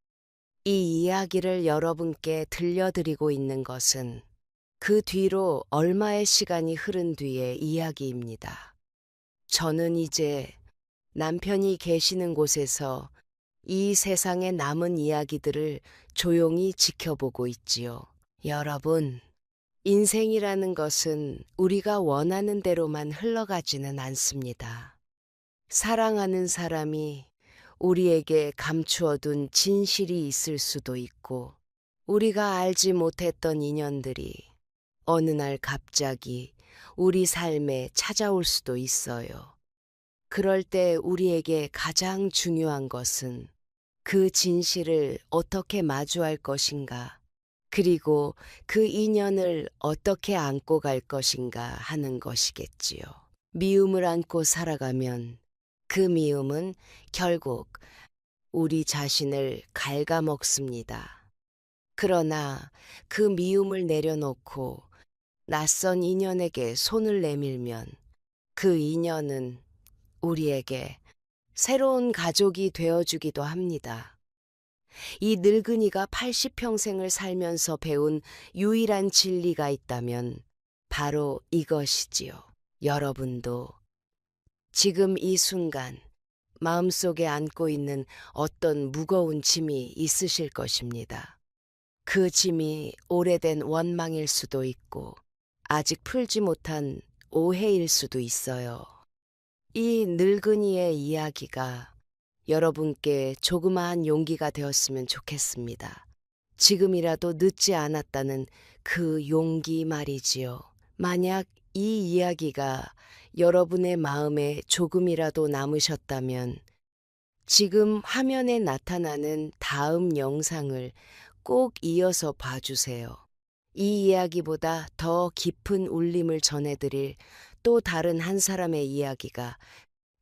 이 이야기를 여러분께 들려드리고 있는 것은 그 뒤로 얼마의 시간이 흐른 뒤의 이야기입니다. 저는 이제 남편이 계시는 곳에서 이 세상의 남은 이야기들을 조용히 지켜보고 있지요. 여러분, 인생이라는 것은 우리가 원하는 대로만 흘러가지는 않습니다. 사랑하는 사람이 우리에게 감추어둔 진실이 있을 수도 있고, 우리가 알지 못했던 인연들이 어느 날 갑자기 우리 삶에 찾아올 수도 있어요. 그럴 때 우리에게 가장 중요한 것은 그 진실을 어떻게 마주할 것인가, 그리고 그 인연을 어떻게 안고 갈 것인가 하는 것이겠지요. 미움을 안고 살아가면 그 미움은 결국 우리 자신을 갉아먹습니다. 그러나 그 미움을 내려놓고 낯선 인연에게 손을 내밀면 그 인연은 우리에게 새로운 가족이 되어주기도 합니다. 이 늙은이가 80평생을 살면서 배운 유일한 진리가 있다면 바로 이것이지요. 여러분도 지금 이 순간 마음속에 안고 있는 어떤 무거운 짐이 있으실 것입니다. 그 짐이 오래된 원망일 수도 있고 아직 풀지 못한 오해일 수도 있어요. 이 늙은이의 이야기가 여러분께 조그마한 용기가 되었으면 좋겠습니다. 지금이라도 늦지 않았다는 그 용기 말이지요. 만약 이 이야기가 여러분의 마음에 조금이라도 남으셨다면 지금 화면에 나타나는 다음 영상을 꼭 이어서 봐주세요. 이 이야기보다 더 깊은 울림을 전해드릴 또 다른 한 사람의 이야기가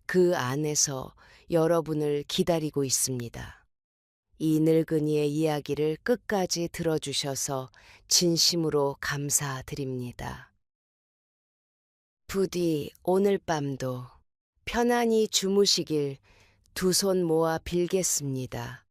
그 안에서 여러분을 기다리고 있습니다. 이 늙은이의 이야기를 끝까지 들어주셔서 진심으로 감사드립니다. 부디 오늘 밤도 편안히 주무시길 두 손 모아 빌겠습니다.